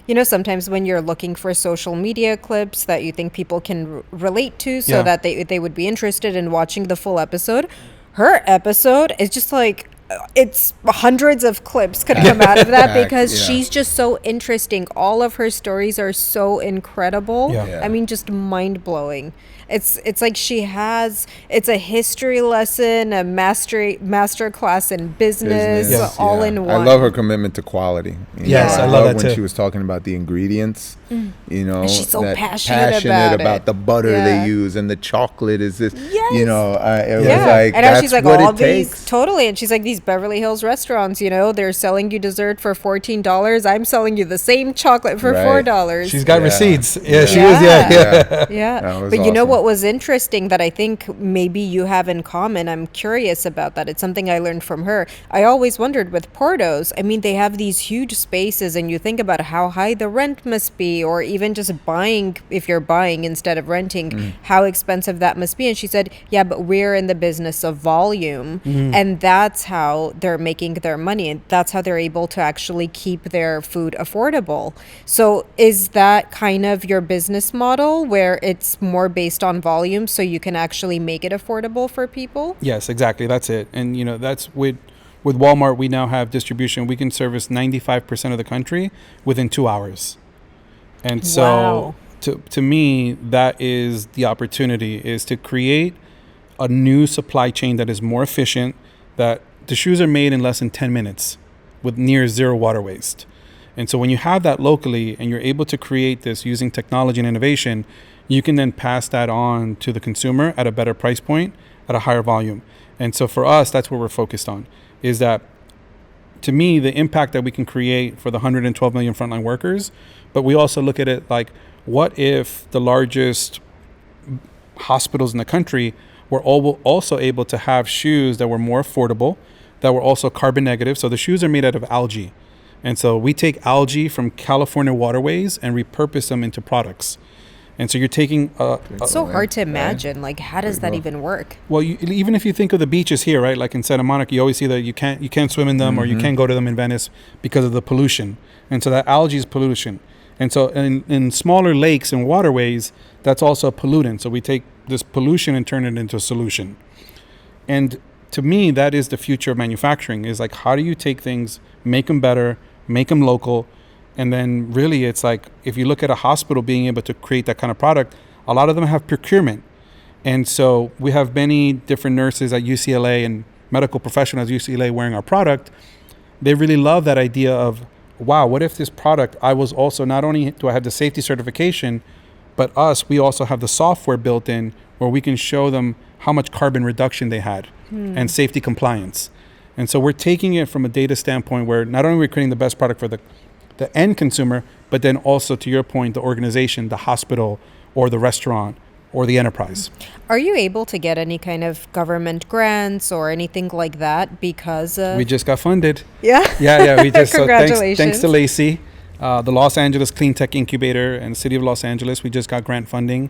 You know, sometimes when you're looking for social media clips that you think people can relate to so that they would be interested in watching the full episode, her episode is just like, it's hundreds of clips could come out of that because she's just so interesting. All of her stories are so incredible. Yeah. I mean, just mind-blowing. It's like it's a history lesson, a master class in business, Yes. all in one. I love her commitment to quality. Yes, I love that when too. she was talking about the ingredients. You know, And she's so that passionate about it. the butter Yeah. they use and the chocolate is this. Yes. You know, it was Yeah. like And now that's she's like, what all it these takes. totally, and she's like, these Beverly Hills restaurants, you know, they're selling you dessert for $14. I'm selling you the same chocolate for Right. $4. She's got Yeah. receipts. Yeah, Yeah. she is. Yeah. Yeah. That was But you know awesome. what was interesting that I think maybe you have in common? I'm curious about that. It's something I learned from her. I always wondered with Portos, I mean, they have these huge spaces, and you think about how high the rent must be, or even just buying, if you're buying instead of renting, how expensive that must be. And she said, yeah, but we're in the business of volume, and that's how they're making their money, and that's how they're able to actually keep their food affordable. So is that kind of your business model where it's more based on volume so you can actually make it affordable for people? Yes, exactly. That's it. And you know, that's with Walmart, we now have distribution. We can service 95% of the country within 2 hours. And so Wow. to me, that is the opportunity, is to create a new supply chain that is more efficient, that the shoes are made in less than 10 minutes with near zero water waste. And so when you have that locally and you're able to create this using technology and innovation, you can then pass that on to the consumer at a better price point, at a higher volume. And so for us, that's what we're focused on, is that, to me, the impact that we can create for the 112 million frontline workers, but we also look at it like, what if the largest hospitals in the country were also able to have shoes that were more affordable, that were also carbon negative. So the shoes are made out of algae. And so we take algae from California waterways and repurpose them into products. And so you're taking It's so hard to imagine. Like, how does that even work? well, even if you think of the beaches here, right? Like in Santa Monica, you always see that you can't swim in them, or you can't go to them in Venice because of the pollution. And so that algae is pollution. And so in smaller lakes and waterways, that's also a pollutant. So we take this pollution and turn it into a solution. And to me, that is the future of manufacturing, is like, how do you take things, make them better, make them local? And then really it's like, if you look at a hospital being able to create that kind of product, a lot of them have procurement. And so we have many different nurses at UCLA and medical professionals at UCLA wearing our product. They really love that idea of, wow, what if this product, I was also, not only do I have the safety certification, but we also have the software built in where we can show them how much carbon reduction they had and safety compliance. And so we're taking it from a data standpoint where not only are we creating the best product for the end consumer, but then also, to your point, the organization, the hospital, or the restaurant, or the enterprise. Are you able to get any kind of government grants or anything like that because of... We just got funded. Yeah? Yeah. We just Congratulations. thanks to Lacey, the Los Angeles Clean Tech Incubator and the City of Los Angeles. We just got grant funding.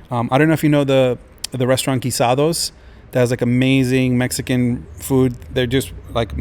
I don't know if you know the restaurant Guisados. That has like amazing Mexican food. They're just like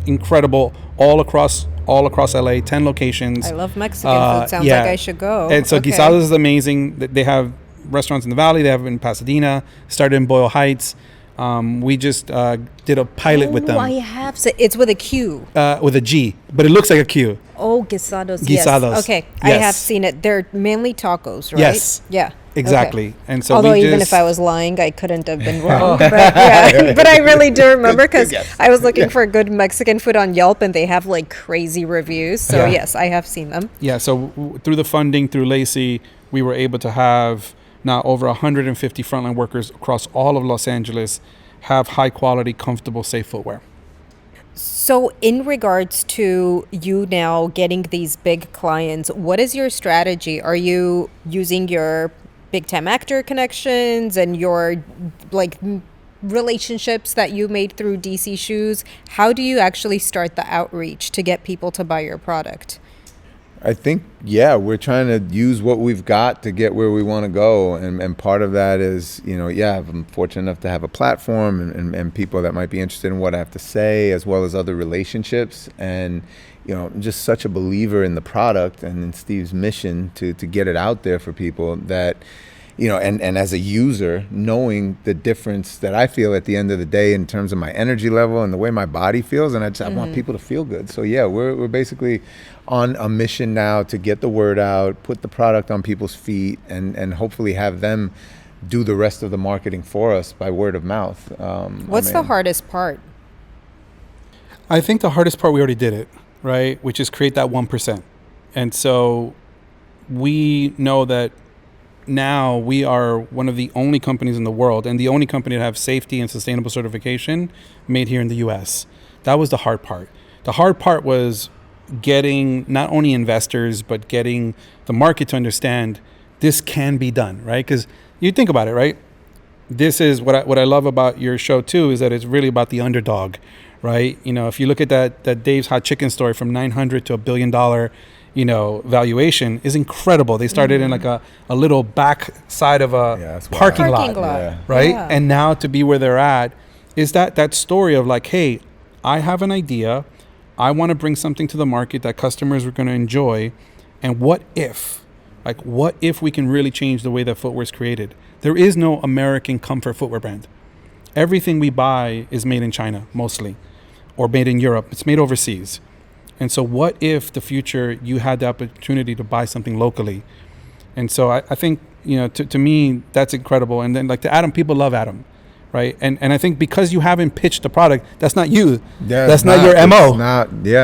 incredible all across LA, 10 locations. I love Mexican food. Sounds like I should go. And so Okay. Guisados is amazing. They have restaurants in the Valley. They have in Pasadena. Started in Boyle Heights. We just did a pilot with them. I have. It's with a Q. With a G, but it looks like a Q. Oh, guisados. Guisados. Yes. Okay, I Yes. have seen it. They're mainly tacos, right? Yes. Yeah. Exactly. Okay. And so although we even just, if I was lying, I couldn't have been wrong. But yeah, but I really do remember because I was looking for good Mexican food on Yelp, and they have like crazy reviews. So Yeah. yes, I have seen them. Yeah, so through the funding, through Lacey, we were able to have now over 150 frontline workers across all of Los Angeles have high quality, comfortable, safe footwear. So in regards to you now getting these big clients, what is your strategy? Are you using your big time actor connections and your like relationships that you made through DC Shoes? How do you actually start the outreach to get people to buy your product? I think, we're trying to use what we've got to get where we want to go. And part of that is, I'm fortunate enough to have a platform and people that might be interested in what I have to say, as well as other relationships. And, I'm just such a believer in the product and in Steve's mission to get it out there for people that, and as a user, knowing the difference that I feel at the end of the day in terms of my energy level and the way my body feels. And I want people to feel good. So we're basically on a mission now to get the word out, put the product on people's feet, and hopefully have them do the rest of the marketing for us by word of mouth. What's the hardest part? I think the hardest part, we already did it, right? Which is create that 1%. And so we know that now we are one of the only companies in the world and the only company to have safety and sustainable certification made here in the US. That was the hard part. The hard part was getting not only investors, but getting the market to understand this can be done, right? Because you think about it, right? This is what I love about your show too, is that it's really about the underdog, right? If you look at that Dave's Hot Chicken story from 900 to $1 billion, valuation is incredible. They started in like a little back side of a parking lot. Yeah. Right? Yeah. And now to be where they're at is that story of like, hey, I have an idea. I want to bring something to the market that customers are going to enjoy. And what if we can really change the way that footwear is created? There is no American comfort footwear brand. Everything we buy is made in China, mostly, or made in Europe. It's made overseas. And so what if the future you had the opportunity to buy something locally? And so I think, to me, that's incredible. And then like to Adam, people love Adam, right? And I think because you haven't pitched the product, that's not you. Yeah, that's not your MO.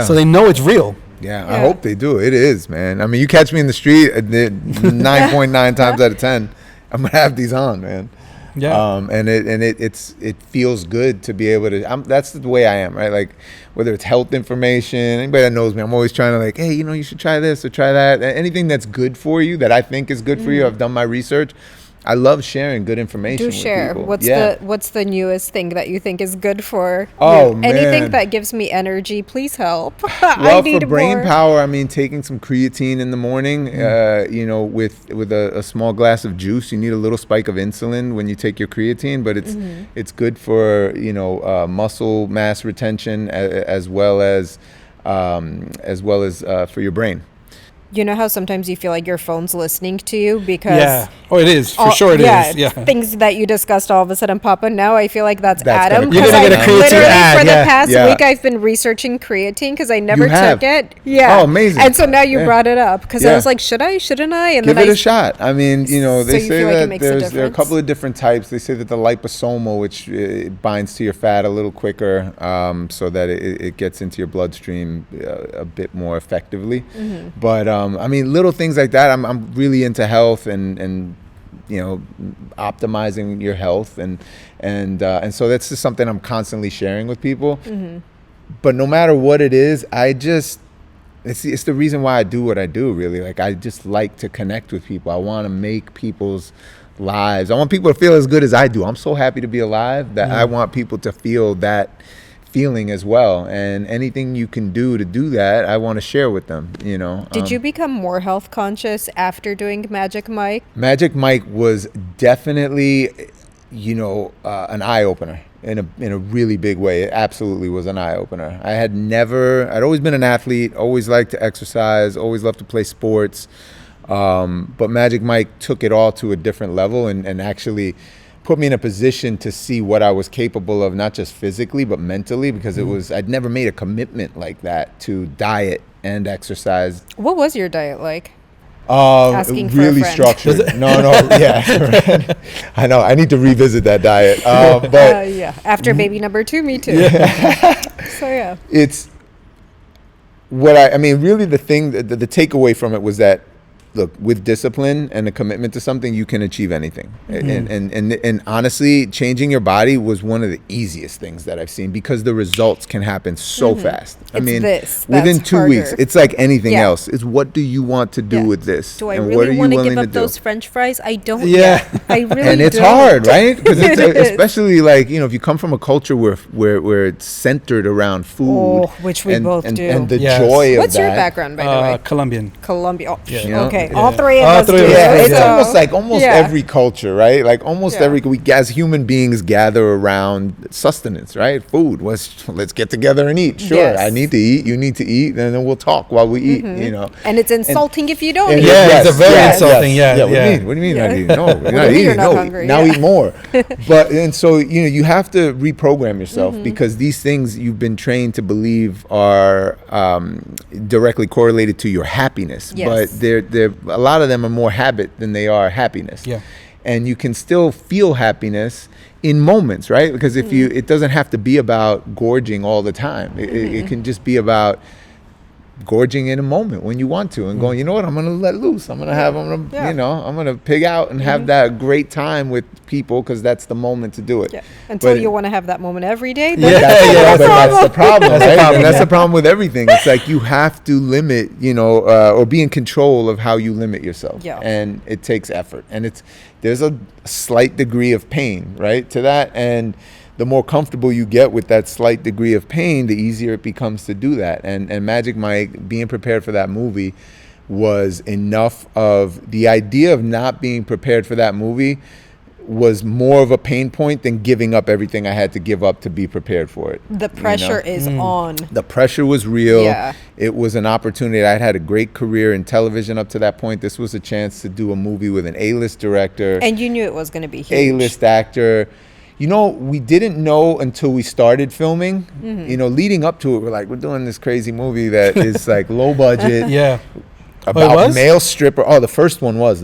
So they know it's real. Yeah, I hope they do. It is, man. I mean, you catch me in the street 9.9 times out of 10, I'm going to have these on, man. Yeah. And it feels good to be able to, that's the way I am, right? Like whether it's health information, anybody that knows me, I'm always trying to like, hey, you should try this or try that. Anything that's good for you, that I think is good for you. I've done my research. I love sharing good information. Do share. People. What's the newest thing that you think is good for you? Man. Anything that gives me energy, please help. I need for brain more. power, I mean, taking some creatine in the morning, with a small glass of juice, you need a little spike of insulin when you take your creatine, but it's good for muscle mass retention as well as for your brain. You know how sometimes you feel like your phone's listening to you because it is for sure. It is. Yeah, things that you discussed all of a sudden pop up. Now I feel like that's Adam you're gonna get a creatine literally ad, for the past week I've been researching creatine because I never took it. Yeah. Oh, amazing. And so now you brought it up because I was like, should I? Shouldn't I? And give then it a shot. I mean, they say like that there are a couple of different types. They say that the liposomal, which binds to your fat a little quicker, so that it gets into your bloodstream a bit more effectively. But I mean, little things like that. I'm really into health and optimizing your health and so that's just something I'm constantly sharing with people. But no matter what it is, it's the reason why I do what I do, really. Like I just like to connect with people. I want to make people's lives, I want people to feel as good as I do. I'm so happy to be alive that I want people to feel that feeling as well, and anything you can do to do that, I want to share with them. Did you become more health conscious after doing Magic Mike? Magic Mike was definitely an eye-opener in a really big way. It absolutely was an eye-opener. I'd always been an athlete, always liked to exercise, always loved to play sports, but Magic Mike took it all to a different level and actually put me in a position to see what I was capable of, not just physically, but mentally, because I'd never made a commitment like that to diet and exercise. What was your diet like? Asking for really a friend. structured. No, yeah. I know. I need to revisit that diet. But yeah, after baby number 2, me too. So yeah, it's what I mean. Really, the thing, the takeaway from it was that, look, with discipline and a commitment to something, you can achieve anything. And honestly, changing your body was one of the easiest things that I've seen, because the results can happen so fast. I mean, within 2 weeks, it's like anything else. It's what do you want to do with this? Do I really want to give up those French fries? I don't. Yeah. I really and it's don't. hard, right? Because especially like, you know, if you come from a culture where it's centered around food, which we both do, and the joy of What's that. your background, by the way? Colombian. Colombia. You know? Okay, all three of us do. It's So, almost like every culture, right? Like almost every, we as human beings gather around sustenance, right? Food. Let's get together and eat. Sure, Yes. I need to eat. You need to eat, and then we'll talk while we eat. You know. And it's insulting if you don't eat. It's a very insulting. What do you mean? Not eating? No, you're not eating. You're not hungry. Now eat more. And so you have to reprogram yourself, because these things you've been trained to believe are directly correlated to your happiness, but they're a lot of them are more habit than they are happiness. Yeah. And you can still feel happiness in moments, right? Because if it doesn't have to be about gorging all the time. It can just be about gorging in a moment when you want to, and going, you know what, I'm gonna let loose. I'm gonna pig out and have that great time with people, because that's the moment to do it. Yeah. Until you want to have that moment every day. But that's the problem, right? And that's the problem with everything. It's like you have to limit, or be in control of how you limit yourself. Yeah. And it takes effort, and there's a slight degree of pain, right, to that. And the more comfortable you get with that slight degree of pain, the easier it becomes to do that. And Magic Mike, being prepared for that movie was enough of the idea of not being prepared for that movie was more of a pain point than giving up everything I had to give up to be prepared for it. The pressure is on. The pressure was real. Yeah. It was an opportunity. I'd had a great career in television up to that point. This was a chance to do a movie with an A-list director. And you knew it was going to be huge. A-list actor. We didn't know until we started filming. Leading up to it, we're like, we're doing this crazy movie that is like low budget. Yeah. About a male stripper. The first one was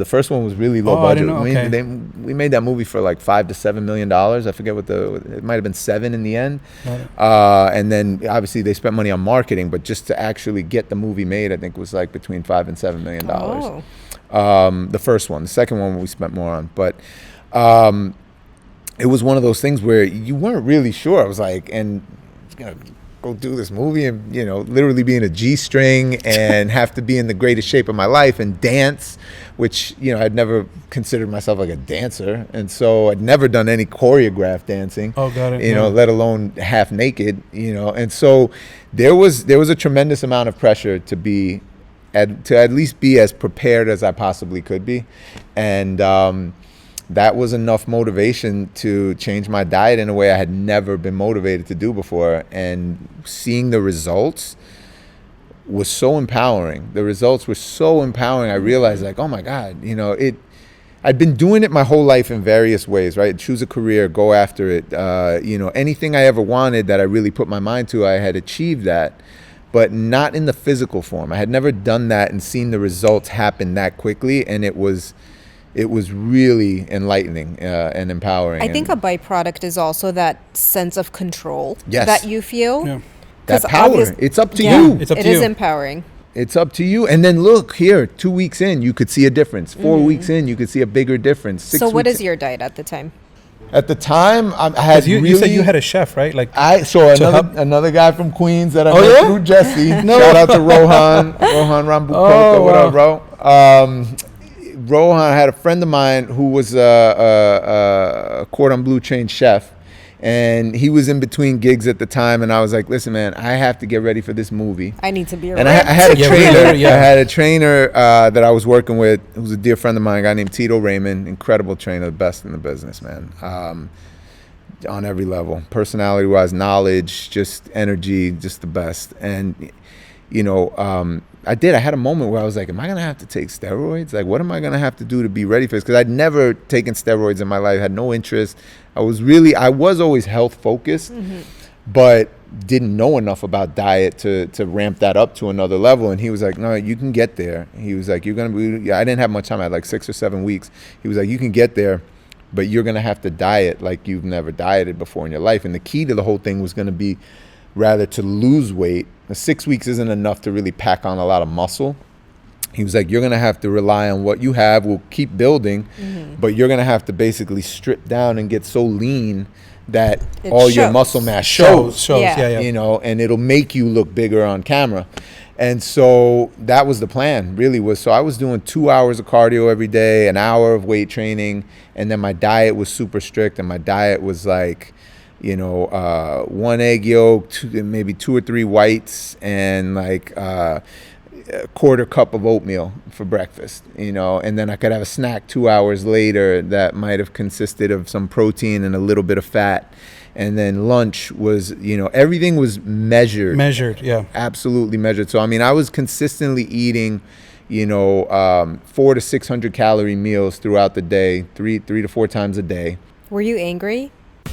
really low budget. I didn't know. We made that movie for like $5 to $7 million. I forget it might have been 7 in the end. And then obviously they spent money on marketing, but just to actually get the movie made, I think was like between $5 and $7 million. The first one. The second one we spent more on, but it was one of those things where you weren't really sure. I was like, and go do this movie and literally be in a G-string and have to be in the greatest shape of my life and dance, which I'd never considered myself like a dancer, and so I'd never done any choreographed dancing. Got it. Let alone half naked. And so there was a tremendous amount of pressure to at least be as prepared as I possibly could be, and that was enough motivation to change my diet in a way I had never been motivated to do before. And seeing the results was so empowering. The results were so empowering. I realized, like, oh my God, I'd been doing it my whole life in various ways, right? Choose a career, go after it. Anything I ever wanted that I really put my mind to, I had achieved that, but not in the physical form. I had never done that and seen the results happen that quickly. And it was really enlightening and empowering. I think a byproduct is also that sense of control Yes. that you feel. Yeah. That power. It's up to you. It's up to It you. is empowering. It's up to you. And then look here, 2 weeks in, you could see a difference. 4 weeks in, you could see a bigger difference. 6 So what weeks is your diet at the time? At the time, I had You said you had a chef, right? Like another guy from Queens that I Oh, met yeah? through Jesse. Shout out to Rohan Rambukoka. What up, bro? Rohan had a friend of mine who was a cordon bleu trained chef, and he was in between gigs at the time, and I was like, listen, man, I have to get ready for this movie. I need to be And I had a Yeah, trainer. yeah. I had a trainer that I was working with, who was a dear friend of mine, a guy named Tito Raymond, incredible trainer, the best in the business, man. On every level, personality-wise, knowledge, just energy, just the best. And I had a moment where I was like, am I going to have to take steroids? Like, what am I going to have to do to be ready for this? Because I'd never taken steroids in my life, had no interest. I was always health focused, but didn't know enough about diet to ramp that up to another level. And he was like, no, you can get there. He was like, I didn't have much time. I had like 6 or 7 weeks. He was like, you can get there, but you're going to have to diet like you've never dieted before in your life. And the key to the whole thing was going to be rather to lose weight. 6 weeks isn't enough to really pack on a lot of muscle. He was like, you're going to have to rely on what you have. We'll keep building, but you're going to have to basically strip down and get so lean that your muscle mass shows. Yeah. And it'll make you look bigger on camera. And so that was the plan, really was. So I was doing 2 hours of cardio every day, an hour of weight training, and then my diet was super strict. And my diet was like, 1 egg yolk, maybe 2 or 3 whites, and like a quarter cup of oatmeal for breakfast, and then I could have a snack 2 hours later that might have consisted of some protein and a little bit of fat. And then lunch was, everything was measured. Yeah. Absolutely measured. So, I was consistently eating, 400 to 600 calorie meals throughout the day, three to 4 times a day. Were you angry?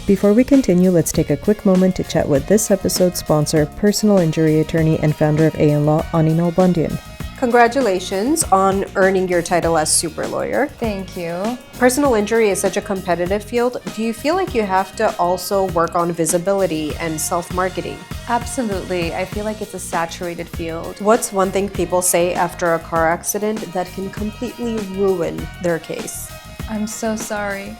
Before we continue, let's take a quick moment to chat with this episode's sponsor, personal injury attorney and founder of A&L Law, Anino Bundian. Congratulations on earning your title as super lawyer. Thank you. Personal injury is such a competitive field. Do you feel like you have to also work on visibility and self-marketing? Absolutely. I feel like it's a saturated field. What's one thing people say after a car accident that can completely ruin their case? I'm so sorry.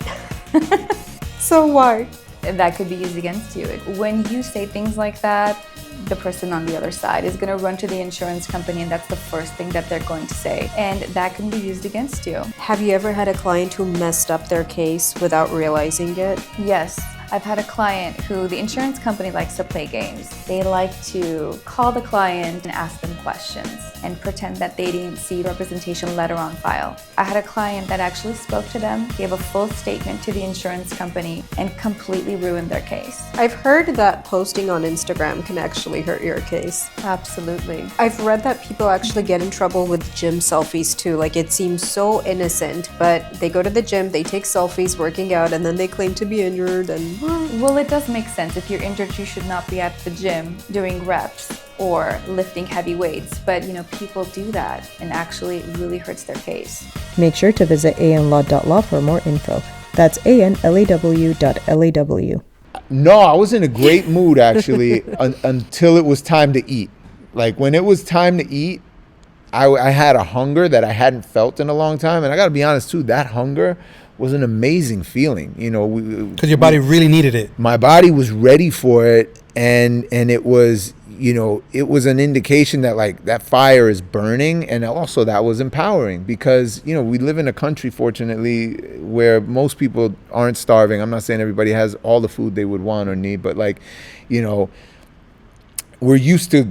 So why? That could be used against you. When you say things like that, the person on the other side is going to run to the insurance company, and that's the first thing that they're going to say. And that can be used against you. Have you ever had a client who messed up their case without realizing it? Yes. I've had a client who the insurance company likes to play games. They like to call the client and ask them questions and pretend that they didn't see the representation letter on file. I had a client that actually spoke to them, gave a full statement to the insurance company, and completely ruined their case. I've heard that posting on Instagram can actually hurt your case. Absolutely. I've read that people actually get in trouble with gym selfies too. Like, it seems so innocent, but they go to the gym, they take selfies working out, and then they claim to be injured. And well, it does make sense. If you're injured, you should not be at the gym doing reps or lifting heavy weights. But, people do that, and actually it really hurts their case. Make sure to visit anlaw.law for more info. That's anlaw.law. No, I was in a great mood, actually, until it was time to eat. Like, when it was time to eat, I had a hunger that I hadn't felt in a long time. And I got to be honest, too, that hunger was an amazing feeling, because your body really needed it. My body was ready for it, and it was, it was an indication that like that fire is burning, and also that was empowering because we live in a country, fortunately, where most people aren't starving. I'm not saying everybody has all the food they would want or need, but like, we're used to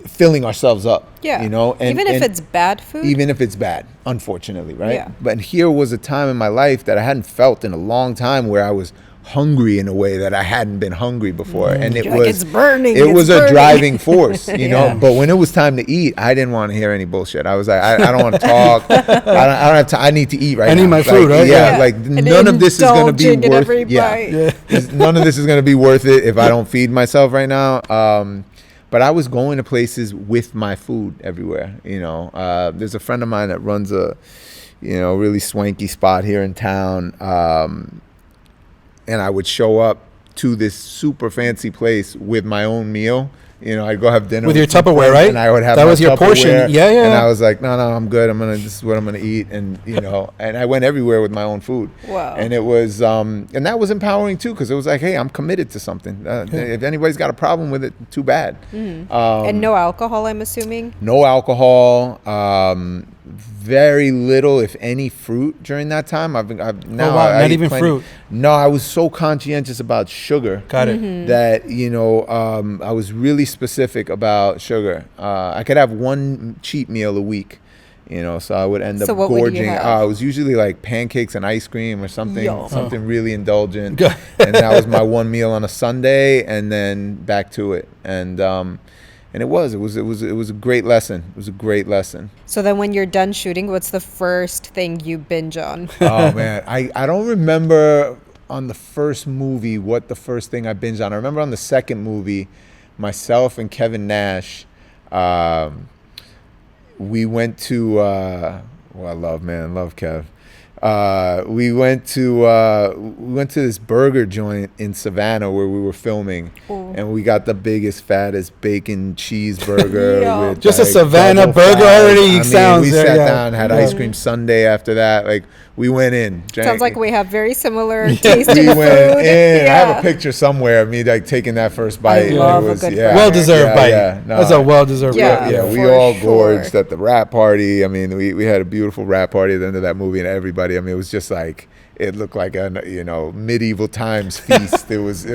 filling ourselves up, and even if it's bad food, even if it's bad, unfortunately, right? Yeah. But here was a time in my life that I hadn't felt in a long time where I was hungry in a way that I hadn't been hungry before, and it was it's burning. It was a driving force, But when it was time to eat, I didn't want to hear any bullshit. I was like, I don't want to talk. I don't have time. I need to eat right now. I need my food, right? Yeah, like none of this is going to be worth. None of this is going to be worth it if I don't feed myself right now. But I was going to places with my food everywhere. There's a friend of mine that runs a, really swanky spot here in town. And I would show up to this super fancy place with my own meal. I'd go have dinner with your Tupperware, right? And I would have that my was your Tupperware, portion. Yeah. And I was like, no, I'm good. This is what I'm gonna eat, and and I went everywhere with my own food. Wow. And it was, and that was empowering too, because it was like, hey, I'm committed to something. If anybody's got a problem with it, too bad. And no alcohol, I'm assuming. No alcohol. Very little, if any, fruit during that time. I've now not even fruit. No, I was so conscientious about sugar. Got it. That I was really specific about sugar. I could have one cheat meal a week, so I would end up what would you gorging. have? It was usually like pancakes and ice cream or something, Yo. something really indulgent. And that was my one meal on a Sunday, and then back to it. And And it was a great lesson. It was a great lesson. So then when you're done shooting, what's the first thing you binge on? Oh man, I don't remember on the first movie what the first thing I binged on. I remember on the second movie, myself and Kevin Nash, we went to I love Kev. We went to this burger joint in Savannah where we were filming. Ooh. And we got the biggest, fattest bacon cheeseburger. With just like a Savannah burger already sounds. We sat down, had ice cream sundae after that. Like we went in. Sounds like we have very similar taste in we food. Went in. I have a picture somewhere of me like taking that first bite. I love a good burger. Well-deserved bite. Yeah, no, that's a well-deserved bite. Yeah, we all gorged at the rap party. I mean, we had a beautiful rap party at the end of that movie, and everybody. I mean, it was just like it looked like a medieval times feast. It was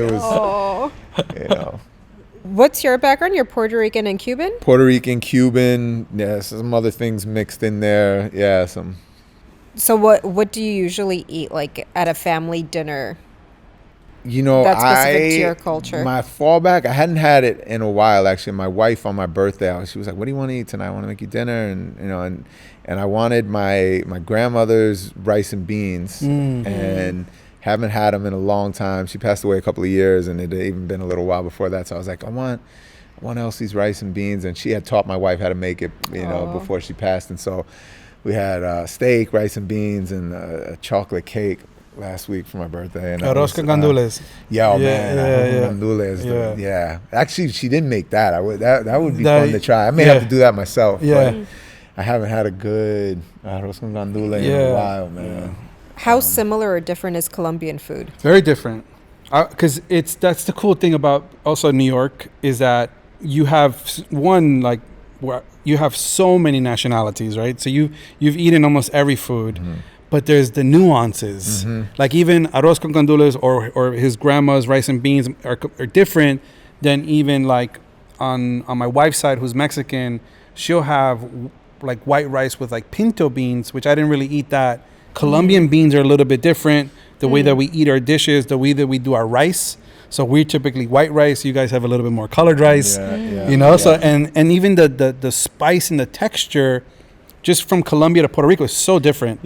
What's your background? You're Puerto Rican and Cuban? Puerto Rican, Cuban, some other things mixed in there. Yeah, some. So what do you usually eat like at a family dinner? That's specific to your culture. My fallback, I hadn't had it in a while actually. My wife on my birthday, she was like, "What do you want to eat tonight? I want to make you dinner," and I wanted my grandmother's rice and beans, and haven't had them in a long time. She passed away a couple of years, and it had even been a little while before that. So I was like, I want Elsie's rice and beans, and she had taught my wife how to make it, before she passed. And so we had steak, rice and beans, and a chocolate cake last week for my birthday. And arroz con gandules. Gandules. Yeah. Actually, she didn't make that. That would be fun to try. I may have to do that myself. Yeah. But I haven't had a good arroz con gandules in a while, man. How similar or different is Colombian food? Very different. Because that's the cool thing about also New York is that you have you have so many nationalities, right? So you've eaten almost every food, but there's the nuances. Like even arroz con gandules or his grandma's rice and beans are different than even like on my wife's side, who's Mexican. She'll have like white rice with like pinto beans, which I didn't really eat that. Colombian beans are a little bit different. The way that we eat our dishes, the way that we do our rice. So we're typically white rice. You guys have a little bit more colored rice. So and even the spice and the texture, just from Colombia to Puerto Rico, is so different.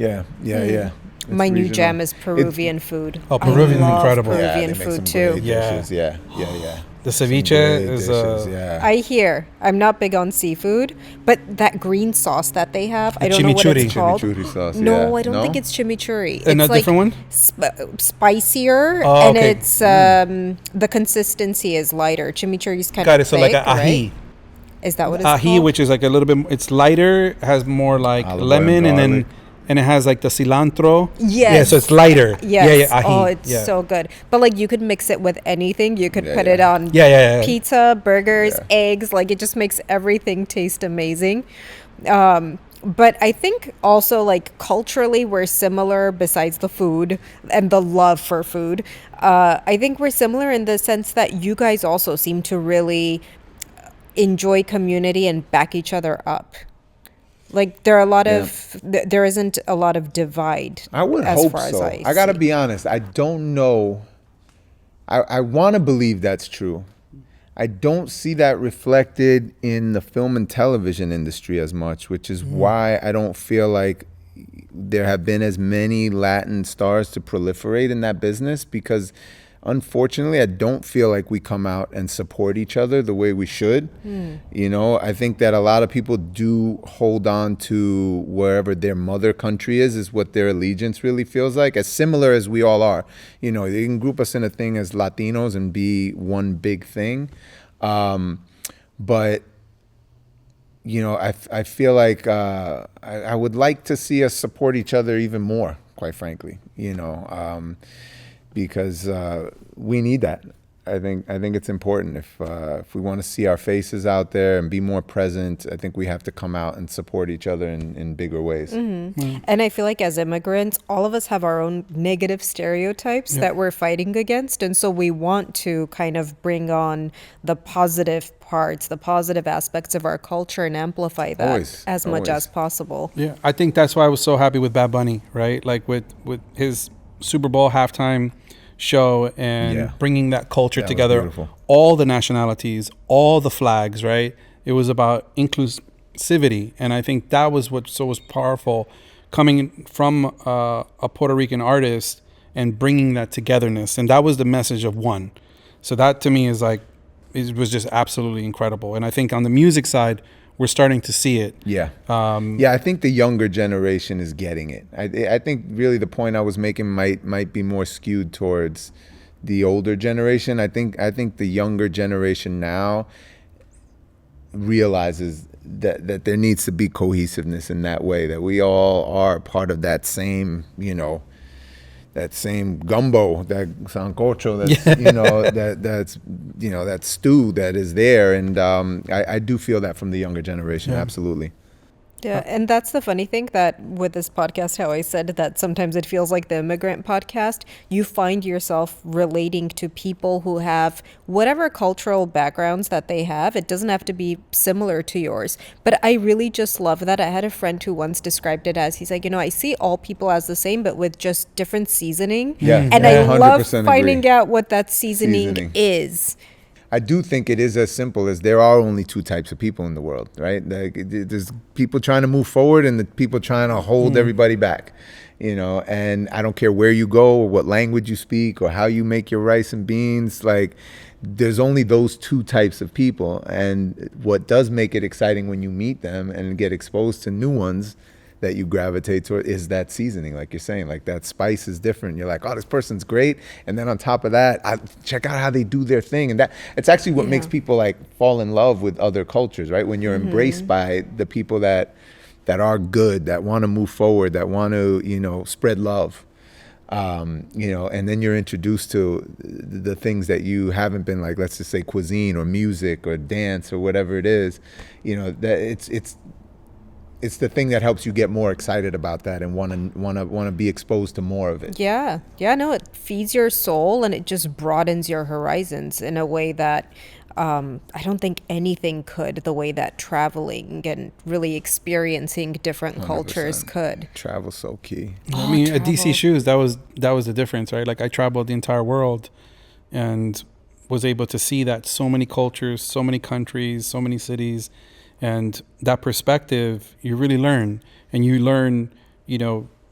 My new jam is Peruvian food. Oh, Peruvian is incredible. Peruvian food too. Yeah. The ceviche is I hear. I'm not big on seafood, but that green sauce that they have, I don't know what it's called. Chimichurri sauce. No, I don't think it's chimichurri. It's like different one? Spicier, and it's the consistency is lighter. Chimichurri is kind of thick, so like ají. Right? Is that what it's called? Ají, which is like a little bit. It's lighter, has more like lemon, and it has like the cilantro. Yes. Yeah, so it's lighter. Yes. Ají. Oh, it's so good. But like you could mix it with anything. You could put it on pizza, burgers, eggs. Like it just makes everything taste amazing. But I think also like culturally we're similar besides the food and the love for food. I think we're similar in the sense that you guys also seem to really enjoy community and back each other up. Like there isn't a lot of divide. I would hope so. I gotta be honest. I don't know. I want to believe that's true. I don't see that reflected in the film and television industry as much, which is why I don't feel like there have been as many Latin stars to proliferate in that business, because unfortunately, I don't feel like we come out and support each other the way we should. I think that a lot of people do hold on to wherever their mother country is what their allegiance really feels like, as similar as we all are. They can group us in a thing as Latinos and be one big thing. But, I feel like I would like to see us support each other even more, quite frankly, because we need that. I think it's important. If we want to see our faces out there and be more present, I think we have to come out and support each other in bigger ways. And I feel like as immigrants, all of us have our own negative stereotypes that we're fighting against. And so we want to kind of bring on the positive parts, the positive aspects of our culture and amplify that as much as possible. Yeah, I think that's why I was so happy with Bad Bunny, right? Like with his Super Bowl halftime show and bringing that culture together, all the nationalities, all the flags, right? It was about inclusivity. And I think that was what was powerful, coming from a Puerto Rican artist and bringing that togetherness. And that was the message of one. So that to me is like, it was just absolutely incredible. And I think on the music side, we're starting to see it. Yeah. I think the younger generation is getting it. I think really the point I was making might be more skewed towards the older generation. I think the younger generation now realizes that there needs to be cohesiveness in that way, that we all are part of that same, that same gumbo, that sancocho, that stew that is there. And I do feel that from the younger generation. Absolutely. Yeah, and that's the funny thing, that with this podcast, how I said that sometimes it feels like the immigrant podcast, you find yourself relating to people who have whatever cultural backgrounds that they have. It doesn't have to be similar to yours. But I really just love that. I had a friend who once described it as, he's like, I see all people as the same, but with just different seasoning. Yeah, and I love finding out what that seasoning is. I do think it is as simple as there are only two types of people in the world, right? Like, there's people trying to move forward and the people trying to hold everybody back, and I don't care where you go or what language you speak or how you make your rice and beans. Like, there's only those two types of people. And what does make it exciting when you meet them and get exposed to new ones that you gravitate toward is that seasoning, like you're saying. Like, that spice is different. You're like, oh, this person's great, and then on top of that, check out how they do their thing. And that it's actually what makes people like fall in love with other cultures, right? When you're embraced by the people that are good, that want to move forward, that want to spread love, and then you're introduced to the things that you haven't been, like, let's just say cuisine or music or dance or whatever it is, that it's the thing that helps you get more excited about that and want to be exposed to more of it. Yeah. No, it feeds your soul and it just broadens your horizons in a way that I don't think anything could, the way that traveling and really experiencing different 100%. Cultures could. Travel's so key. I mean, at DC Shoes, that was the difference, right? Like, I traveled the entire world and was able to see that so many cultures, so many countries, so many cities. And that perspective, you really learn. And you learn,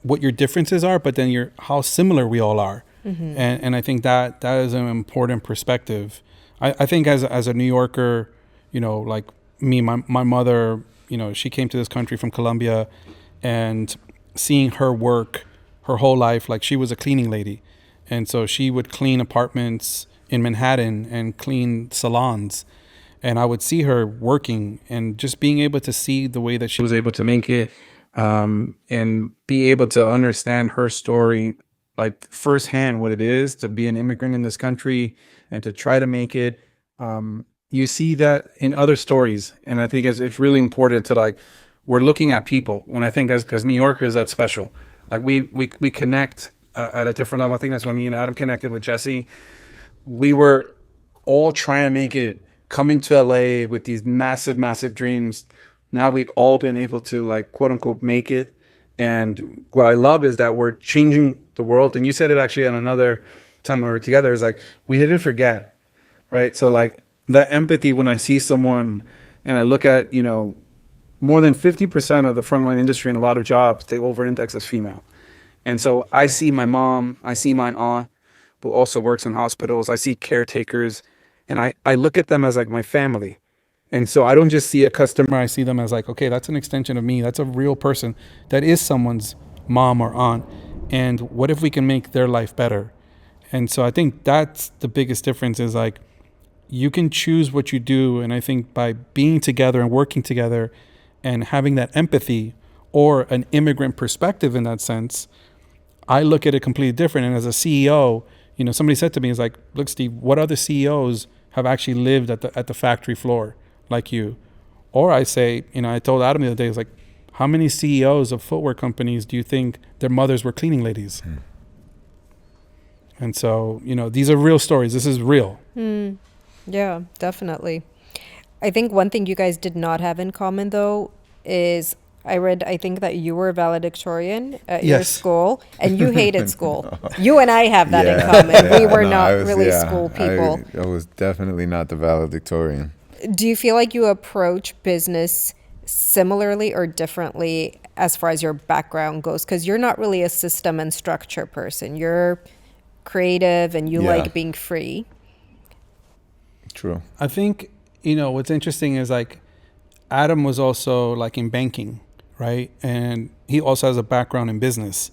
what your differences are, but then how similar we all are. Mm-hmm. And I think that is an important perspective. I think as a New Yorker, like me, my mother, she came to this country from Colombia, and seeing her work her whole life, like, she was a cleaning lady. And so she would clean apartments in Manhattan and clean salons. And I would see her working and just being able to see the way that she was able to make it, and be able to understand her story, like, firsthand, what it is to be an immigrant in this country and to try to make it. You see that in other stories. And I think it's really important to, like, we're looking at people. When I think because New Yorkers, that's special. Like, we connect at a different level. I think that's when me and Adam connected with Jesse. We were all trying to make it, coming to LA with these massive, massive dreams. Now we've all been able to, like, quote unquote, make it. And what I love is that we're changing the world. And you said it actually on another time we were together, is like, we didn't forget, right? So, like, that empathy, when I see someone and I look at, more than 50% of the frontline industry in a lot of jobs, they over-index as female. And so I see my mom, I see my aunt, who also works in hospitals. I see caretakers. And I look at them as, like, my family. And so I don't just see a customer. I see them as, like, okay, that's an extension of me. That's a real person. That is someone's mom or aunt. And what if we can make their life better? And so I think that's the biggest difference, is, like, you can choose what you do. And I think by being together and working together and having that empathy or an immigrant perspective in that sense, I look at it completely different. And as a CEO, somebody said to me, is like, look, Steve, what other CEOs have actually lived at the factory floor like you? Or I say, I told Adam the other day, it's like, how many CEOs of footwear companies do you think their mothers were cleaning ladies? And so, these are real stories. This is real. Yeah, definitely. I think one thing you guys did not have in common, though, is I think that you were valedictorian at your Yes. school, and you hated school. You and I have that in common. We were not really school people. I was definitely not the valedictorian. Do you feel like you approach business similarly or differently as far as your background goes? Because you're not really a system and structure person. You're creative and you like being free. True. I think, you know, what's interesting is like Adam was also like in banking, right? And he also has a background in business,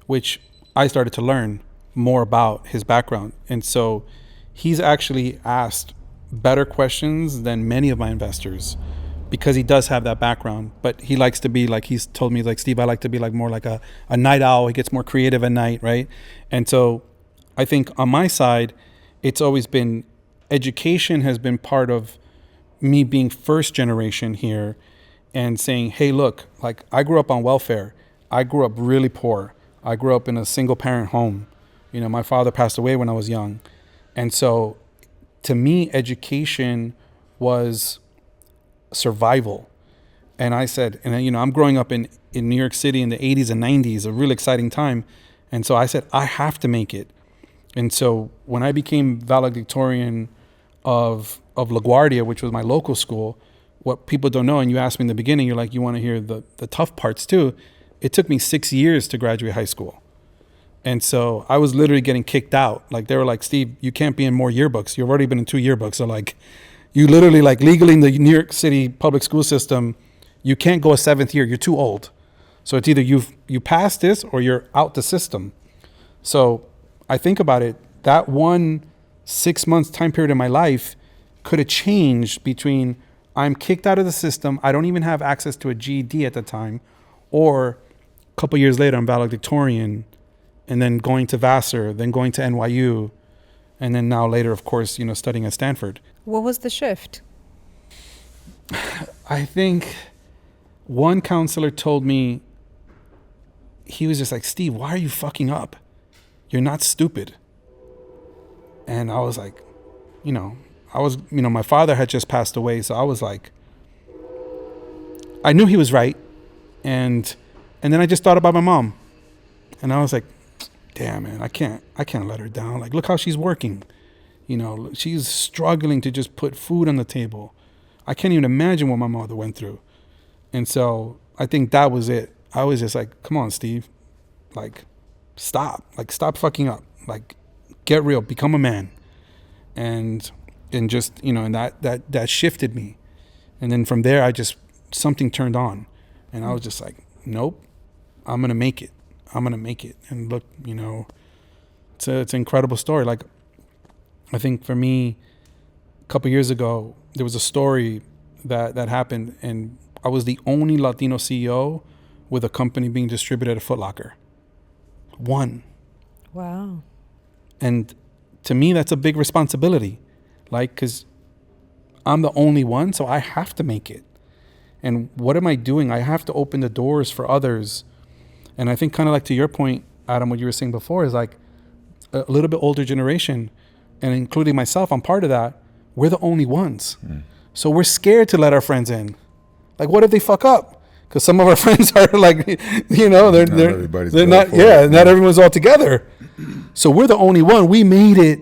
which I started to learn more about his background. And so he's actually asked better questions than many of my investors because he does have that background. But he likes to be like, he's told me like, Steve, I like to be like more like a night owl. He gets more creative at night, right? And so I think on my side, it's always been education has been part of me being first generation here and saying, hey, look, like I grew up on welfare. I grew up really poor. I grew up in a single parent home. You know, my father passed away when I was young. And so to me, education was survival. And I said, and you know, I'm growing up in New York City in the 80s and 90s, a really exciting time. And so I said, I have to make it. And so when I became valedictorian of LaGuardia, which was my local school, what people don't know, and you asked me in the beginning, you're like, you want to hear the tough parts too. It took me 6 years to graduate high school. And so I was literally getting kicked out. Like they were like, Steve, you can't be in more yearbooks. You've already been in 2 yearbooks. So like, you literally like legally in the New York City public school system, you can't go a 7th year. You're too old. So it's either you pass this or you're out the system. So I think about it, that 1 6 month time period in my life could have changed between I'm kicked out of the system, I don't even have access to a GED at the time, or a couple years later I'm valedictorian, and then going to Vassar, then going to NYU, and then now later, of course, you know, studying at Stanford. What was the shift? I think one counselor told me, he was just like, Steve, why are you fucking up? You're not stupid. And I was like, you know, my father had just passed away. So I was like, I knew he was right. And then I just thought about my mom. And I was like, damn, man, I can't let her down. Like, look how she's working. You know, she's struggling to just put food on the table. I can't even imagine what my mother went through. And so I think that was it. I was just like, come on, Steve, like, stop fucking up. Like, get real, become a man. And just, you know, and that shifted me. And then from there, something turned on. And I was just like, nope, I'm going to make it. And look, you know, it's an incredible story. Like, I think for me, a couple years ago, there was a story that happened, and I was the only Latino CEO with a company being distributed at Foot Locker. One. Wow. And to me, that's a big responsibility. Like, because I'm the only one, so I have to make it. And what am I doing? I have to open the doors for others. And I think kind of like to your point, Adam, what you were saying before is like a little bit older generation, and including myself, I'm part of that. We're the only ones. So we're scared to let our friends in. Like, what if they fuck up? Because some of our friends are like, you know, they're not, not everyone's all together. So we're the only one. We made it,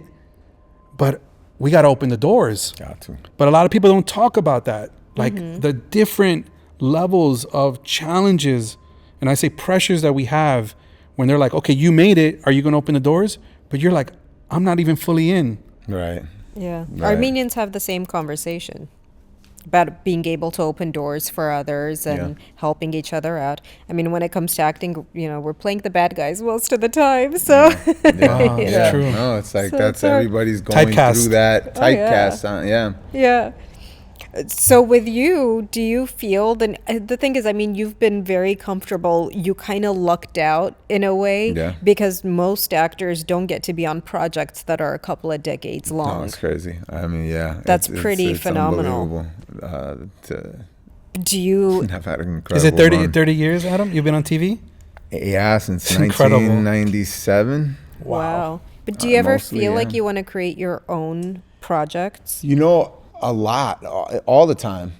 but we got to open the doors. Got to. But a lot of people don't talk about that. Like the different levels of challenges, and I say pressures that we have when they're like, okay, you made it. Are you going to open the doors? But you're like, I'm not even fully in. Right. Yeah. Right. Armenians have the same conversation about being able to open doors for others and helping each other out. I mean, when it comes to acting, you know, we're playing the bad guys most of the time. So It's true. No, it's like So that's it's hard. everybody's going Typecast. through that typecast. Yeah. So with you, do you feel the thing is, I mean, you've been very comfortable. You kind of lucked out in a way because most actors don't get to be on projects that are a couple of decades long. No, it's crazy. I mean, That's pretty phenomenal. Do you have had an incredible Is it 30 years, Adam? You've been on TV? Yeah, since It's incredible. 1997. Wow. But do you ever Mostly, feel like you want to create your own projects? You know, a lot, all the time.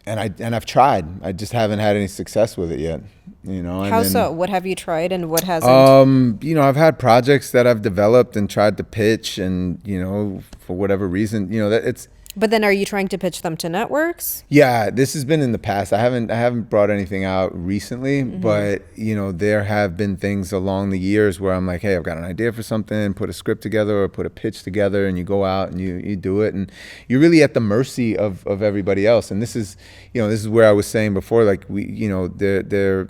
I've tried. I just haven't had any success with it yet. You know. How so? What have you tried and what hasn't? You know, I've had projects that I've developed and tried to pitch, and you know, for whatever reason, you know, that it's. But then, are you trying to pitch them to networks? Yeah, this has been in the past. I haven't brought anything out recently, but you know, there have been things along the years where I'm like, hey, I've got an idea for something, put a script together or put a pitch together, and you go out and you do it, and you're really at the mercy of everybody else. And this is, you know, this is where I was saying before, like you know, there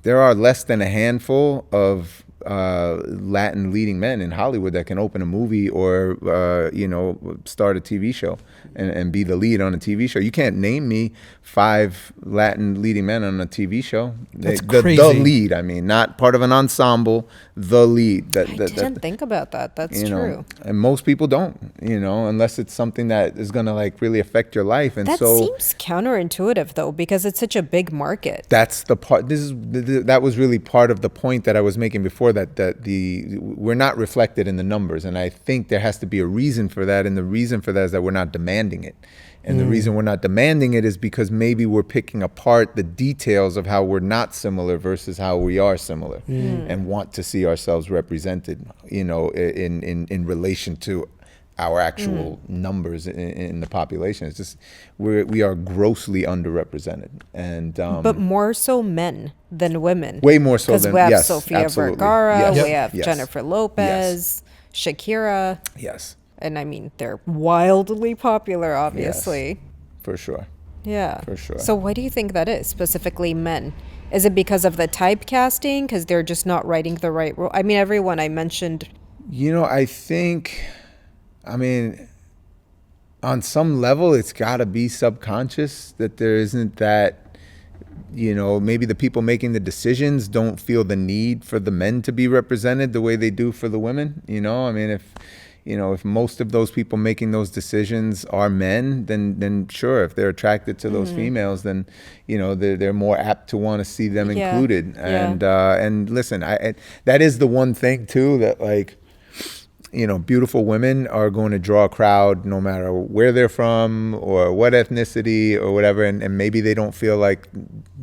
are less than a handful of Latin leading men in Hollywood that can open a movie or you know, start a TV show and be the lead on a TV show. You can't name me 5 Latin leading men on a TV show. That's the crazy. lead, I mean, not part of an ensemble, the lead. I didn't think about that. That's true. And most people don't, you know, unless it's something that is going to like really affect your life. And That so seems counterintuitive though, because it's such a big market. that's the part. That was really part of the point that I was making before, that we're not reflected in the numbers, and I think there has to be a reason for that, and the reason for that is that we're not demanding it. And the reason we're not demanding it is because maybe we're picking apart the details of how we're not similar versus how we are similar, and want to see ourselves represented, you know, in relation to our actual numbers in the population. It's just we are grossly underrepresented, and But more so men than women. way more so Because than we have yes, Sofia absolutely. Vergara, Yes. we have Yes. Jennifer Lopez, Shakira, Yes, and I mean, they're wildly popular, obviously. for sure. Yeah. For sure. So why do you think that is, specifically men? Is it because of the typecasting? Because they're just not writing the right role? I mean, everyone I mentioned. You know, I mean, on some level, it's got to be subconscious that there isn't that, you know, maybe the people making the decisions don't feel the need for the men to be represented the way they do for the women. You know, I mean, if most of those people making those decisions are men, then sure, if they're attracted to those females, then, you know, they're more apt to want to see them included. And listen, that is the one thing too, that like, you know, beautiful women are going to draw a crowd no matter where they're from or what ethnicity or whatever, and maybe they don't feel like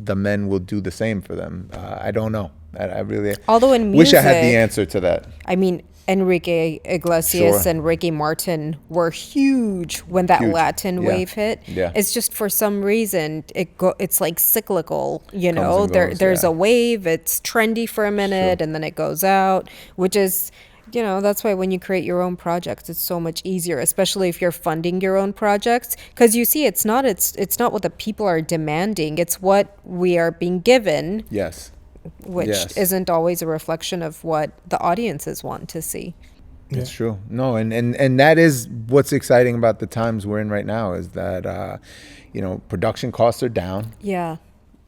the men will do the same for them. I don't know. I really Although in wish I had the music, answer to that. I mean, Enrique Iglesias Sure. and Ricky Martin were huge when that Huge. Latin Yeah. wave hit. Yeah. It's just for some reason it's like cyclical, you Comes know. and goes, There's yeah. a wave, it's trendy for a minute, and then it goes out, which is, you know, that's why when you create your own projects, it's so much easier, especially if you're funding your own projects, because you see, it's not what the people are demanding, it's what we are being given, Yes. which Yes. isn't always a reflection of what the audiences want to see. It's true. No, and that is what's exciting about the times we're in right now, is that, you know, production costs are down. Yeah.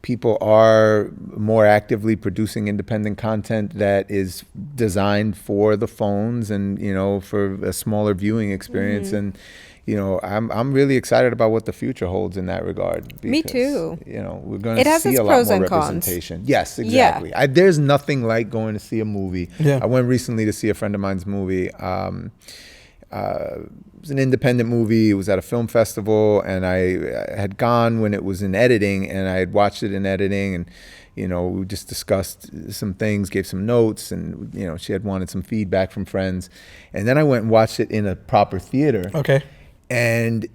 People are more actively producing independent content that is designed for the phones and, you know, for a smaller viewing experience. And, you know, I'm really excited about what the future holds in that regard. Me because, too. You know, we're going It to has see its a lot pros more and cons. representation. Yes, exactly. There's nothing like going to see a movie. Yeah. I went recently to see a friend of mine's movie. It was an independent movie. It was at a film festival, and I had gone when it was in editing, and I had watched it in editing, and, you know, we just discussed some things, gave some notes, and, you know, she had wanted some feedback from friends. And then I went and watched it in a proper theater. Okay. And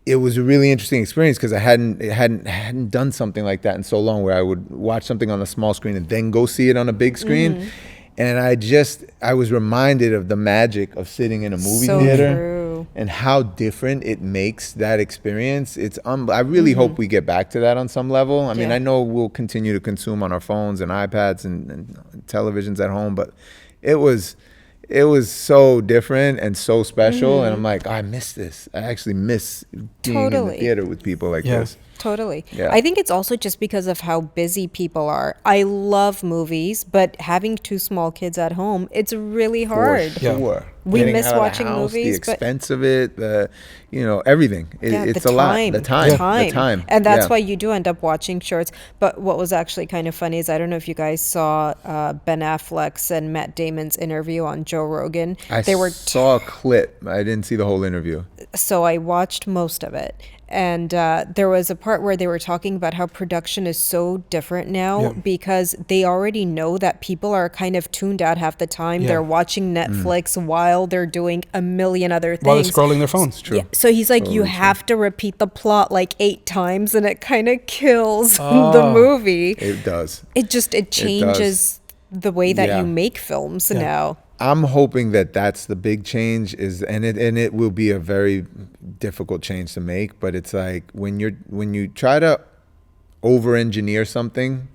it was a really interesting experience, because I hadn't done something like that in so long, where I would watch something on a small screen and then go see it on a big screen. And I was reminded of the magic of sitting in a movie So theater true. and how different it makes that experience. I really hope we get back to that on some level. I mean, Yeah. I know we'll continue to consume on our phones and iPads and televisions at home, but it was so different and so special. And I'm like, I miss this. I actually miss being in the Totally. theater with people like Yeah. this. Totally. Yeah. I think it's also just because of how busy people are. I love movies, but having 2 small kids at home, it's really hard. For Yeah. sure. We Getting miss out of the watching house, movies, the but- expense of it, everything. It's a lot. The time. And that's Yeah. why you do end up watching shorts. But what was actually kind of funny is, I don't know if you guys saw Ben Affleck's and Matt Damon's interview on Joe Rogan. I saw a clip. I didn't see the whole interview. So I watched most of it. And there was a part where they were talking about how production is so different now because they already know that people are kind of tuned out half the time. They're watching Netflix while they're doing a million other things. While they're scrolling their phones. True. Yeah. So he's like, you have to repeat the plot like 8 times, and it kind of kills the movie. It does. It changes the way that you make films now. I'm hoping that that's the big change and it will be a very difficult change to make, but it's like when you try to over-engineer something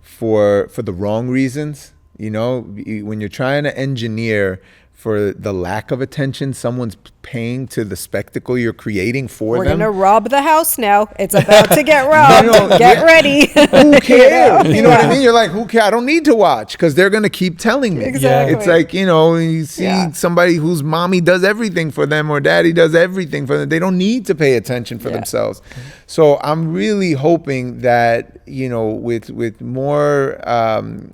for the wrong reasons, when you're trying to engineer for the lack of attention someone's paying to the spectacle you're creating for them. We're going to rob the house now. It's about to get robbed. Get ready. Who cares? You know what I mean? You're like, who cares? I don't need to watch because they're going to keep telling me. Exactly. It's like, you see somebody whose mommy does everything for them or daddy does everything for them. They don't need to pay attention for themselves. So I'm really hoping that, with more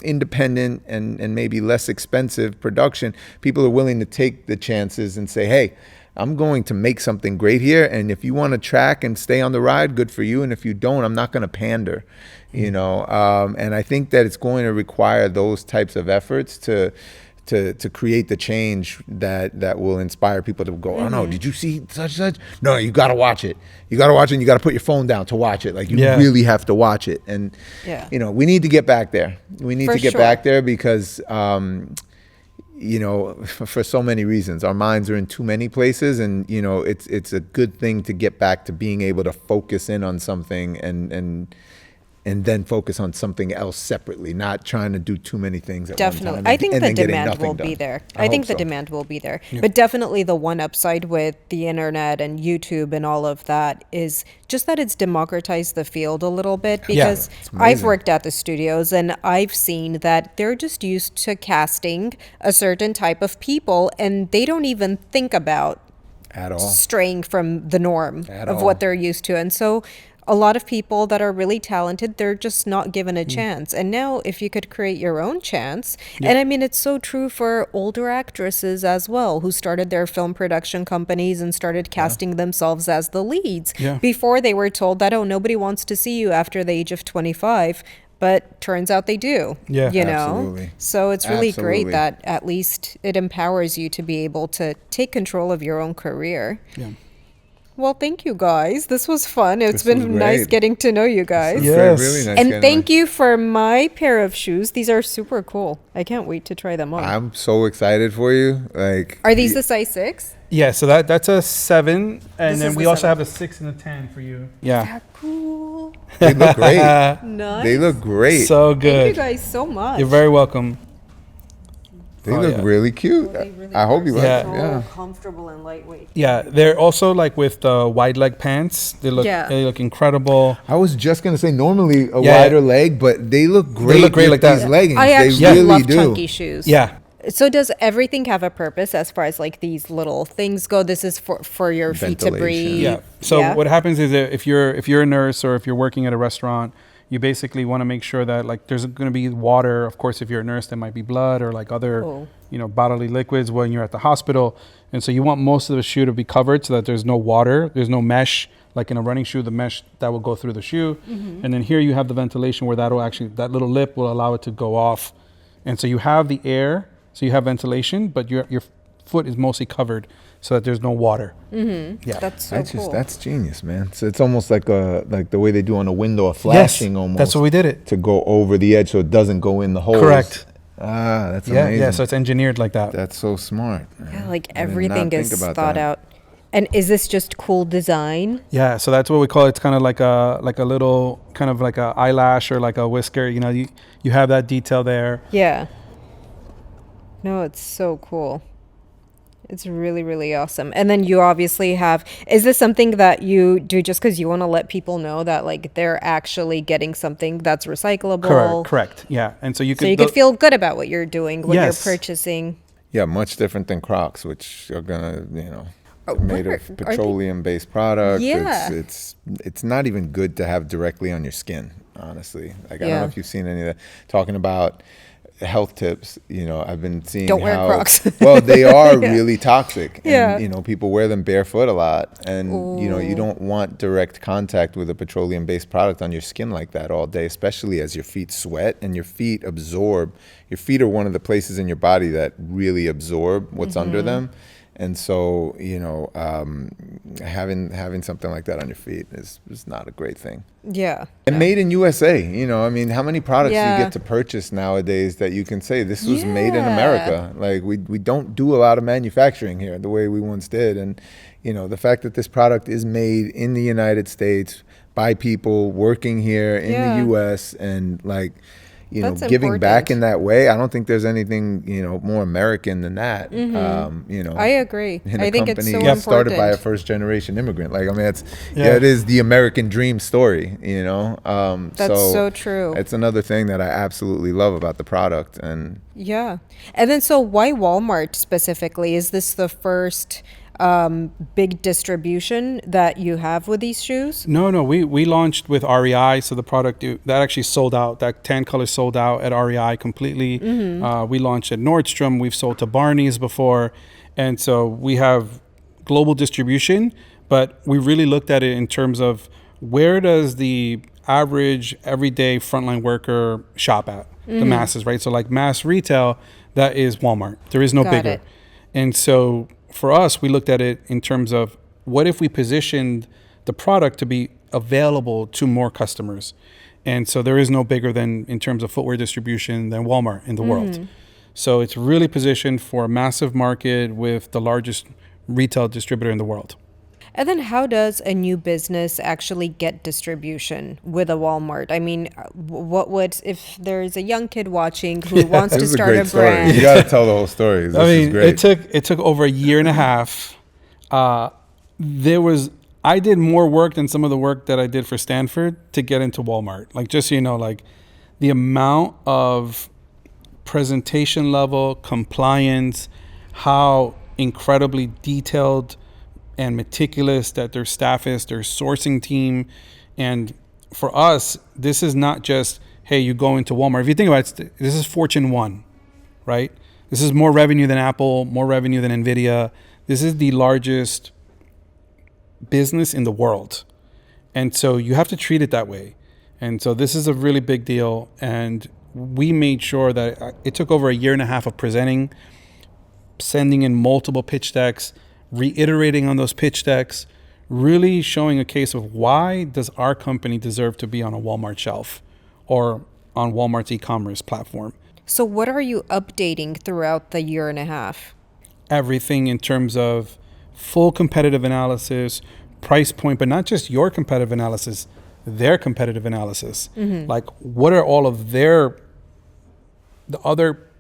independent and maybe less expensive production, people are willing to take the chances and say, hey, I'm going to make something great here, and if you want to track and stay on the ride, good for you, and if you don't, I'm not going to pander, and I think that it's going to require those types of efforts to create the change that will inspire people to go, oh no, did you see such? No, you got to watch it. You got to watch it, and you got to put your phone down to watch it. Like, you really have to watch it, and we need to get back there. We need to get back there because for so many reasons. Our minds are in too many places, and it's a good thing to get back to being able to focus in on something and then focus on something else separately, not trying to do too many things at Definitely. one time. I think the demand will be there. I think the demand will be there. But definitely the one upside with the internet and YouTube and all of that is just that it's democratized the field a little bit, because I've worked at the studios and I've seen that they're just used to casting a certain type of people, and they don't even think about at all straying from the norm of what they're used to. And so a lot of people that are really talented, they're just not given a chance. And now if you could create your own chance, and I mean, it's so true for older actresses as well, who started their film production companies and started casting themselves as the leads before they were told that, oh, nobody wants to see you after the age of 25. But turns out they do, Absolutely. So it's really great that at least it empowers you to be able to take control of your own career. Yeah. Well, thank you guys. This was fun. It's been nice getting to know you guys. Yes. Really nice. And thank you for my pair of shoes. These are super cool. I can't wait to try them on. I'm so excited for you. Are these the size 6? Yeah, so that's a 7, and This then is we the also 7. have a 6 and a 10 for you. Yeah. Cool. They look great. Nice. They look great. So good. Thank you guys so much. You're very welcome. They look really cute. I hope you like them. Yeah. Comfortable and lightweight. Yeah, they're also like with the wide leg pants. They look incredible. I was just gonna say normally a wider leg, but they look great. They look great with like that. these leggings. I actually they really love do. chunky shoes. Yeah. So does everything have a purpose as far as like these little things go? This is for your feet to Ventilation. breathe. Yeah. So what happens is that if you're a nurse or if you're working at a restaurant, you basically want to make sure that like there's going to be water. Of course, if you're a nurse, there might be blood or like other bodily liquids when you're at the hospital. And so you want most of the shoe to be covered so that there's no water, there's no mesh. Like in a running shoe, the mesh that will go through the shoe. Mm-hmm. And then here you have the ventilation where that little lip will allow it to go off. And so you have the air, so you have ventilation, but your foot is mostly covered so that there's no water. Mm-hmm. Yeah, that's so cool. That's genius, man. So it's almost like the way they do on a window, a flashing almost. That's what we did it to go over the edge so it doesn't go in the holes. Correct. That's amazing. Yeah. So it's engineered like that. That's so smart. Yeah, like everything is thought out. And is this just cool design? Yeah, so that's what we call it. It's kind of like a little kind of like a eyelash or like a whisker. You have that detail there. Yeah. No, it's so cool. It's really, really awesome. And then you obviously is this something that you do just because you want to let people know that like they're actually getting something that's recyclable? Correct. Yeah. And so you could feel good about what you're doing when you're purchasing. Yeah, much different than Crocs, which are gonna, made of petroleum-based product. Yeah. It's not even good to have directly on your skin, honestly. Like I don't know if you've seen any of that talking about health tips. I've been seeing Don't wear Crocs. Well, they are really toxic. Yeah. And, people wear them barefoot a lot. And, you Ooh. don't want direct contact with a petroleum-based product on your skin like that all day, especially as your feet sweat and your feet absorb. Your feet are one of the places in your body that really absorb what's under them. And so, having something like that on your feet is not a great thing. Yeah. And made in USA, how many products do Yeah. you get to purchase nowadays that you can say this was made in America? Like we don't do a lot of manufacturing here the way we once did. And, the fact that this product is made in the United States by people working here in the US and That's giving important. back in that way. I don't think there's anything, more American than that. I agree. In I a think it's company so important. started by a first generation immigrant. It is the American dream story, That's so true. It's another thing that I absolutely love about the product. And Yeah. And then so why Walmart specifically? Is this the first big distribution that you have with these shoes? No. We launched with REI, so the product that actually sold out. That tan color sold out at REI completely. We launched at Nordstrom. We've sold to Barney's before, and so we have global distribution. But we really looked at it in terms of where does the average everyday frontline worker shop at? The masses, right? So like mass retail, that is Walmart. There is no Got bigger. it. And so for us, we looked at it in terms of what if we positioned the product to be available to more customers. And so there is no bigger than, in terms of footwear distribution, than Walmart in the world. So it's really positioned for a massive market with the largest retail distributor in the world. And then how does a new business actually get distribution with a Walmart? I mean, what would, if there's a young kid watching who wants to This is start great a story. brand? You got to tell the whole story. This is great. it took over a year and a half. I did more work than some of the work that I did for Stanford to get into Walmart. Just so you know, the amount of presentation level, compliance, how incredibly detailed and meticulous that their staff is, their sourcing team. And for us, this is not just, hey, you go into Walmart. If you think about it, this is Fortune 1, right? This is more revenue than Apple, more revenue than NVIDIA. This is the largest business in the world. And so you have to treat it that way. And so this is a really big deal. And we made sure that it took over a year and a half of presenting, sending in multiple pitch decks, reiterating on those pitch decks, really showing a case of why does our company deserve to be on a Walmart shelf or on Walmart's e-commerce platform. So what are you updating throughout the year and a half? Everything in terms of full competitive analysis, price point, but not just your competitive analysis, their competitive analysis. What are all of the other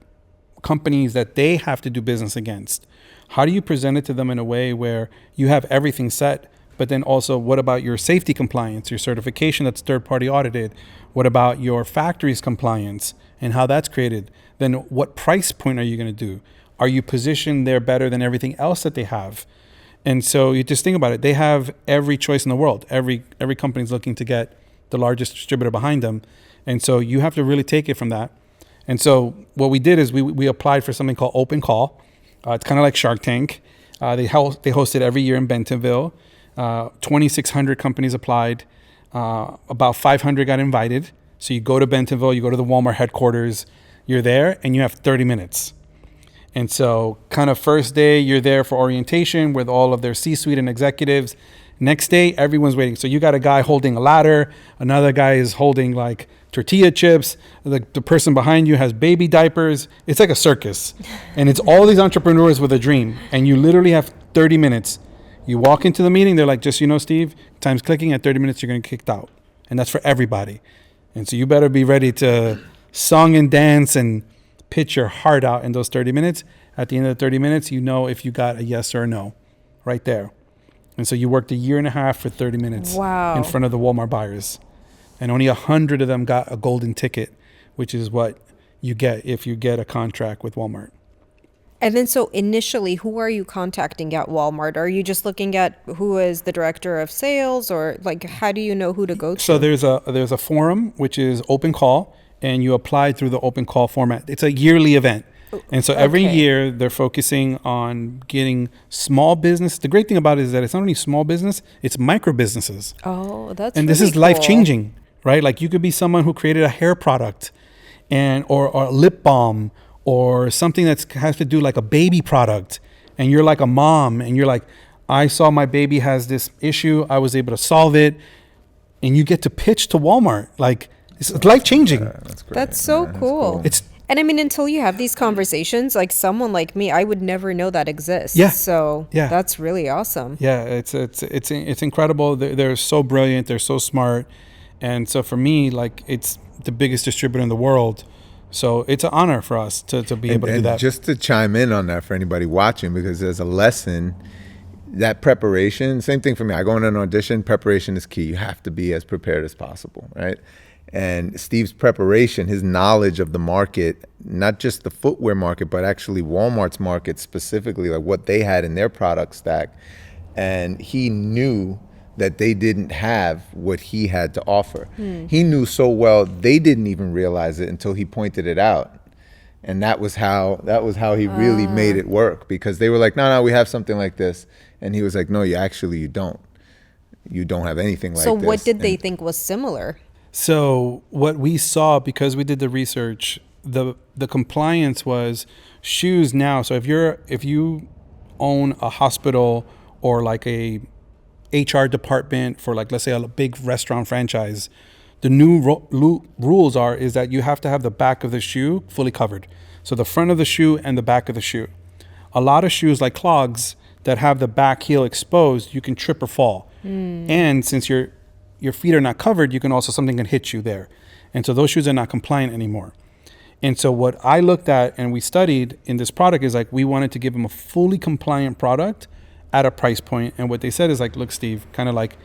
companies that they have to do business against? How do you present it to them in a way where you have everything set, but then also what about your safety compliance, your certification that's third-party audited? What about your factory's compliance and how that's created? Then what price point are you going to do? Are you positioned there better than everything else that they have? And so you just think about it. They have every choice in the world. Every company's looking to get the largest distributor behind them. And so you have to really take it from that. And so what we did is we applied for something called Open Call. It's kind of like Shark Tank. They host it every year in Bentonville. 2,600 companies applied. About 500 got invited. So you go to Bentonville, you go to the Walmart headquarters, you're there, and you have 30 minutes. And so kind of first day, you're there for orientation with all of their C-suite and executives. Next day, everyone's waiting. So you got a guy holding a ladder. Another guy is holding like tortilla chips. The person behind you has baby diapers. It's like a circus. And it's all these entrepreneurs with a dream. And you literally have 30 minutes. You walk into the meeting. They're like, just, Steve, time's clicking. At 30 minutes, you're going to get kicked out. And that's for everybody. And so you better be ready to song and dance and pitch your heart out in those 30 minutes. At the end of the 30 minutes, you know if you got a yes or a no right there. And so you worked a year and a half for 30 minutes in front of the Walmart buyers. And only 100 of them got a golden ticket, which is what you get if you get a contract with Walmart. And then so initially, who are you contacting at Walmart? Are you just looking at who is the director of sales, or like how do you know who to go to? So there's a forum, which is Open Call, and you apply through the open call format. It's a yearly event. And so every Okay. year they're focusing on getting small business. The great thing about it is that it's not only small business, it's micro businesses. Oh, that's And this really is life cool. changing, right? Like you could be someone who created a hair product or a lip balm or something that has to do like a baby product. And you're like a mom and you're like, I saw my baby has this issue. I was able to solve it. And you get to pitch to Walmart. Like it's life changing. That's great. That's so cool. It's And I mean, until you have these conversations, like someone like me, I would never know that exists. Yeah. So Yeah. that's really awesome. Yeah, it's incredible. They're so brilliant. They're so smart, and so for me, like it's the biggest distributor in the world. So it's an honor for us to be able to do And that. just to chime in on that for anybody watching, because there's a lesson, that preparation, same thing for me. I go in an audition, preparation is key. You have to be as prepared as possible, right? And Steve's preparation, his knowledge of the market, not just the footwear market, but actually Walmart's market specifically, like what they had in their product stack. And he knew that they didn't have what he had to offer. He knew so well they didn't even realize it until he pointed it out. And that was how he really made it work, because they were like, no, we have something like this. And he was like, no, you don't. You don't have anything like this. So what did they And think was similar? So what we saw, because we did the research, the compliance was shoes now. So if you own a hospital or like a HR department for like, let's say a big restaurant franchise, the new rules is that you have to have the back of the shoe fully covered. So the front of the shoe and the back of the shoe. A lot of shoes like clogs that have the back heel exposed, you can trip or fall. And since your feet are not covered, something can hit you there. And so those shoes are not compliant anymore. And so what I looked at and we studied in this product is like, we wanted to give them a fully compliant product at a price point. And what they said is like, look, Steve, kind of like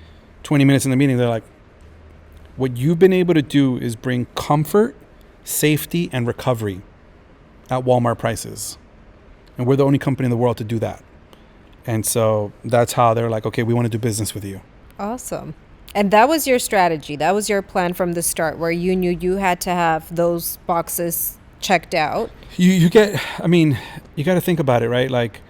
20 minutes in the meeting, they're like, what you've been able to do is bring comfort, safety, and recovery at Walmart prices. And we're the only company in the world to do that. And so that's how they're like, okay, we want to do business with you. Awesome. And that was your strategy. That was your plan from the start, where you knew you had to have those boxes checked out. You got to think about it, right? Like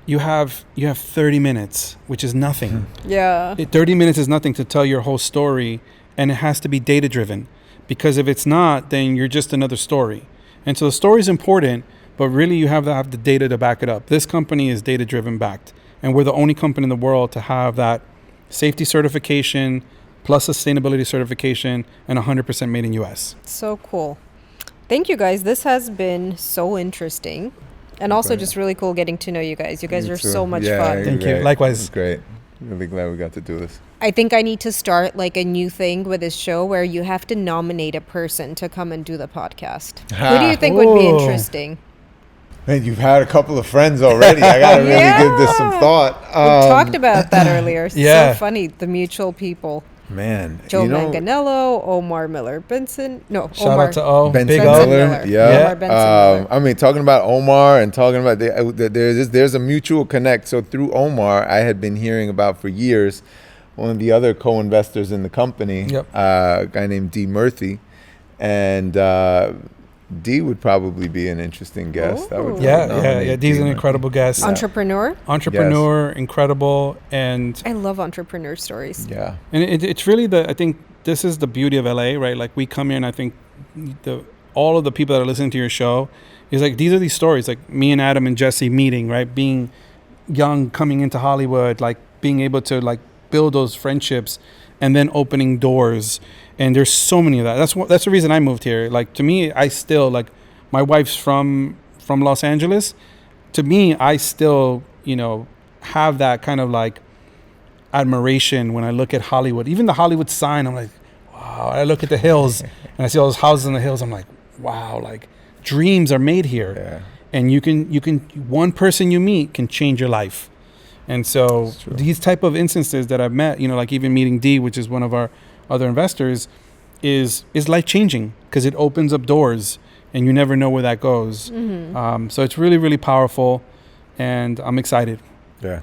you have 30 minutes, which is nothing. Yeah. 30 minutes is nothing to tell your whole story, and it has to be data driven, because if it's not, then you're just another story. And so the story is important, but really you have to have the data to back it up. This company is data driven backed, and we're the only company in the world to have that safety certification plus sustainability certification and 100% made in US. So cool. Thank you guys. This has been so interesting. And also just really cool getting to know you guys. You guys Me are too. so much Yeah, fun. Thank you. great. Likewise. It's great. Really glad we got to do this. I think I need to start like a new thing with this show where you have to nominate a person to come and do the podcast. Who do you think would be Oh. interesting? Man, you've had a couple of friends already. I got to really give this some thought. We talked about that earlier. It's Yeah. so funny. The mutual people. Man, Joe you know, Manganiello, Omar Miller Benson. No, Shout Omar. out to O. Benson Big Benson O. Miller. Miller. Yeah. Omar Benson Miller. I mean, talking about Omar and talking about there's a mutual connect. So through Omar, I had been hearing about for years one of the other co-investors in the company, Yep. a guy named D. Murthy, and D would probably be an interesting guest. I would Yeah. nominate D's D. an Murthy. incredible guest. Entrepreneur. Entrepreneur, incredible, and I love entrepreneur stories. Yeah. And it's really I think this is the beauty of LA, right? Like we come here and I think all of the people that are listening to your show is like, these are these stories, like me and Adam and Jesse meeting, right? Being young, coming into Hollywood, like being able to like build those friendships and then opening doors. And there's so many of that. That's the reason I moved here. Like to me, I still like, my wife's from Los Angeles. To me, I still, have that kind of like admiration when I look at Hollywood. Even the Hollywood sign, I'm like, wow. I look at the hills and I see all those houses in the hills. I'm like, wow, like dreams are made here. Yeah. And you can one person you meet can change your life. And so these type of instances that I've met, like even meeting D, which is one of our other investors, is life changing because it opens up doors and you never know where that goes. Mm-hmm. So it's really, really powerful, and I'm excited. Yeah.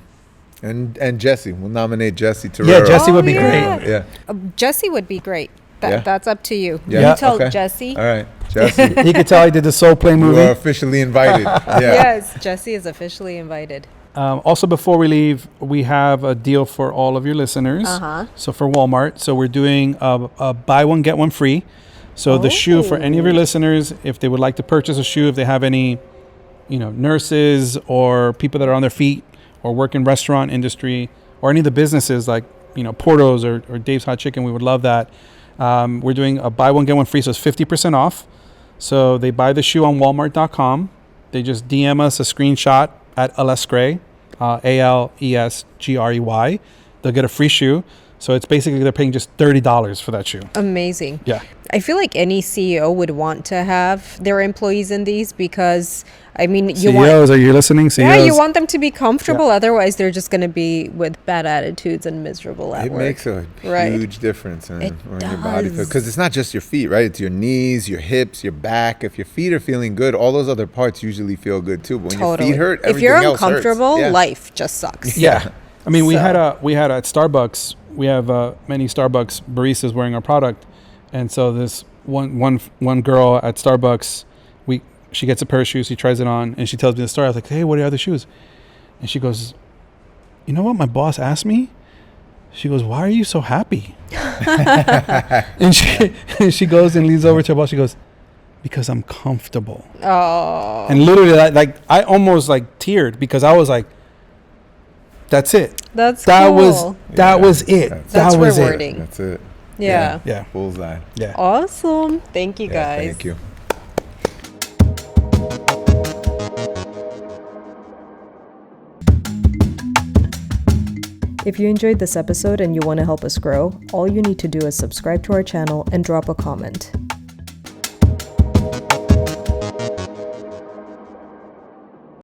And Jesse, we'll nominate Jesse to Yeah, Jesse would be great. Yeah. Jesse would be great. That's up to you. Yeah. You tell Okay. Jesse. All right, Jesse. You could tell I did the Soul Play You movie. are officially invited. Yeah. Yes, Jesse is officially invited. Also, before we leave, we have a deal for all of your listeners. So for Walmart, so we're doing a buy one get one free. So the shoe for any of your listeners, if they would like to purchase a shoe, if they have any, nurses or people that are on their feet or work in restaurant industry or any of the businesses like Porto's or Dave's Hot Chicken, we would love that. We're doing a buy one get one free, so it's 50% off. So they buy the shoe on Walmart.com. They just DM us a screenshot at Alesgrey, ALESGREY. They'll get a free shoe. So it's basically they're paying just $30 for that shoe. Amazing. Yeah. I feel like any CEO would want to have their employees in these because, I mean, CEOs, are you listening? CEOs? Yeah, you want them to be comfortable. Yeah. Otherwise, they're just going to be with bad attitudes and miserable at work. It makes a huge difference in your body. Because it's not just your feet, right? It's your knees, your hips, your back. If your feet are feeling good, all those other parts usually feel good too. But when your feet hurt, everything else hurts. If you're uncomfortable, life just sucks. Yeah. I mean, we had at Starbucks, we have many Starbucks baristas wearing our product. And so this one girl at Starbucks, she gets a pair of shoes, she tries it on, and she tells me the story. I was like, hey, what are the other shoes? And she goes, you know what my boss asked me? She goes, why are you so happy? and she goes and leans over to her boss. She goes, because I'm comfortable. Oh. And literally, I almost teared because I was like, that's it. That cool. That was it. That's was rewarding. That's it. Yeah. Bullseye. Yeah. Awesome. Thank you, guys. Thank you. If you enjoyed this episode and you want to help us grow, all you need to do is subscribe to our channel and drop a comment.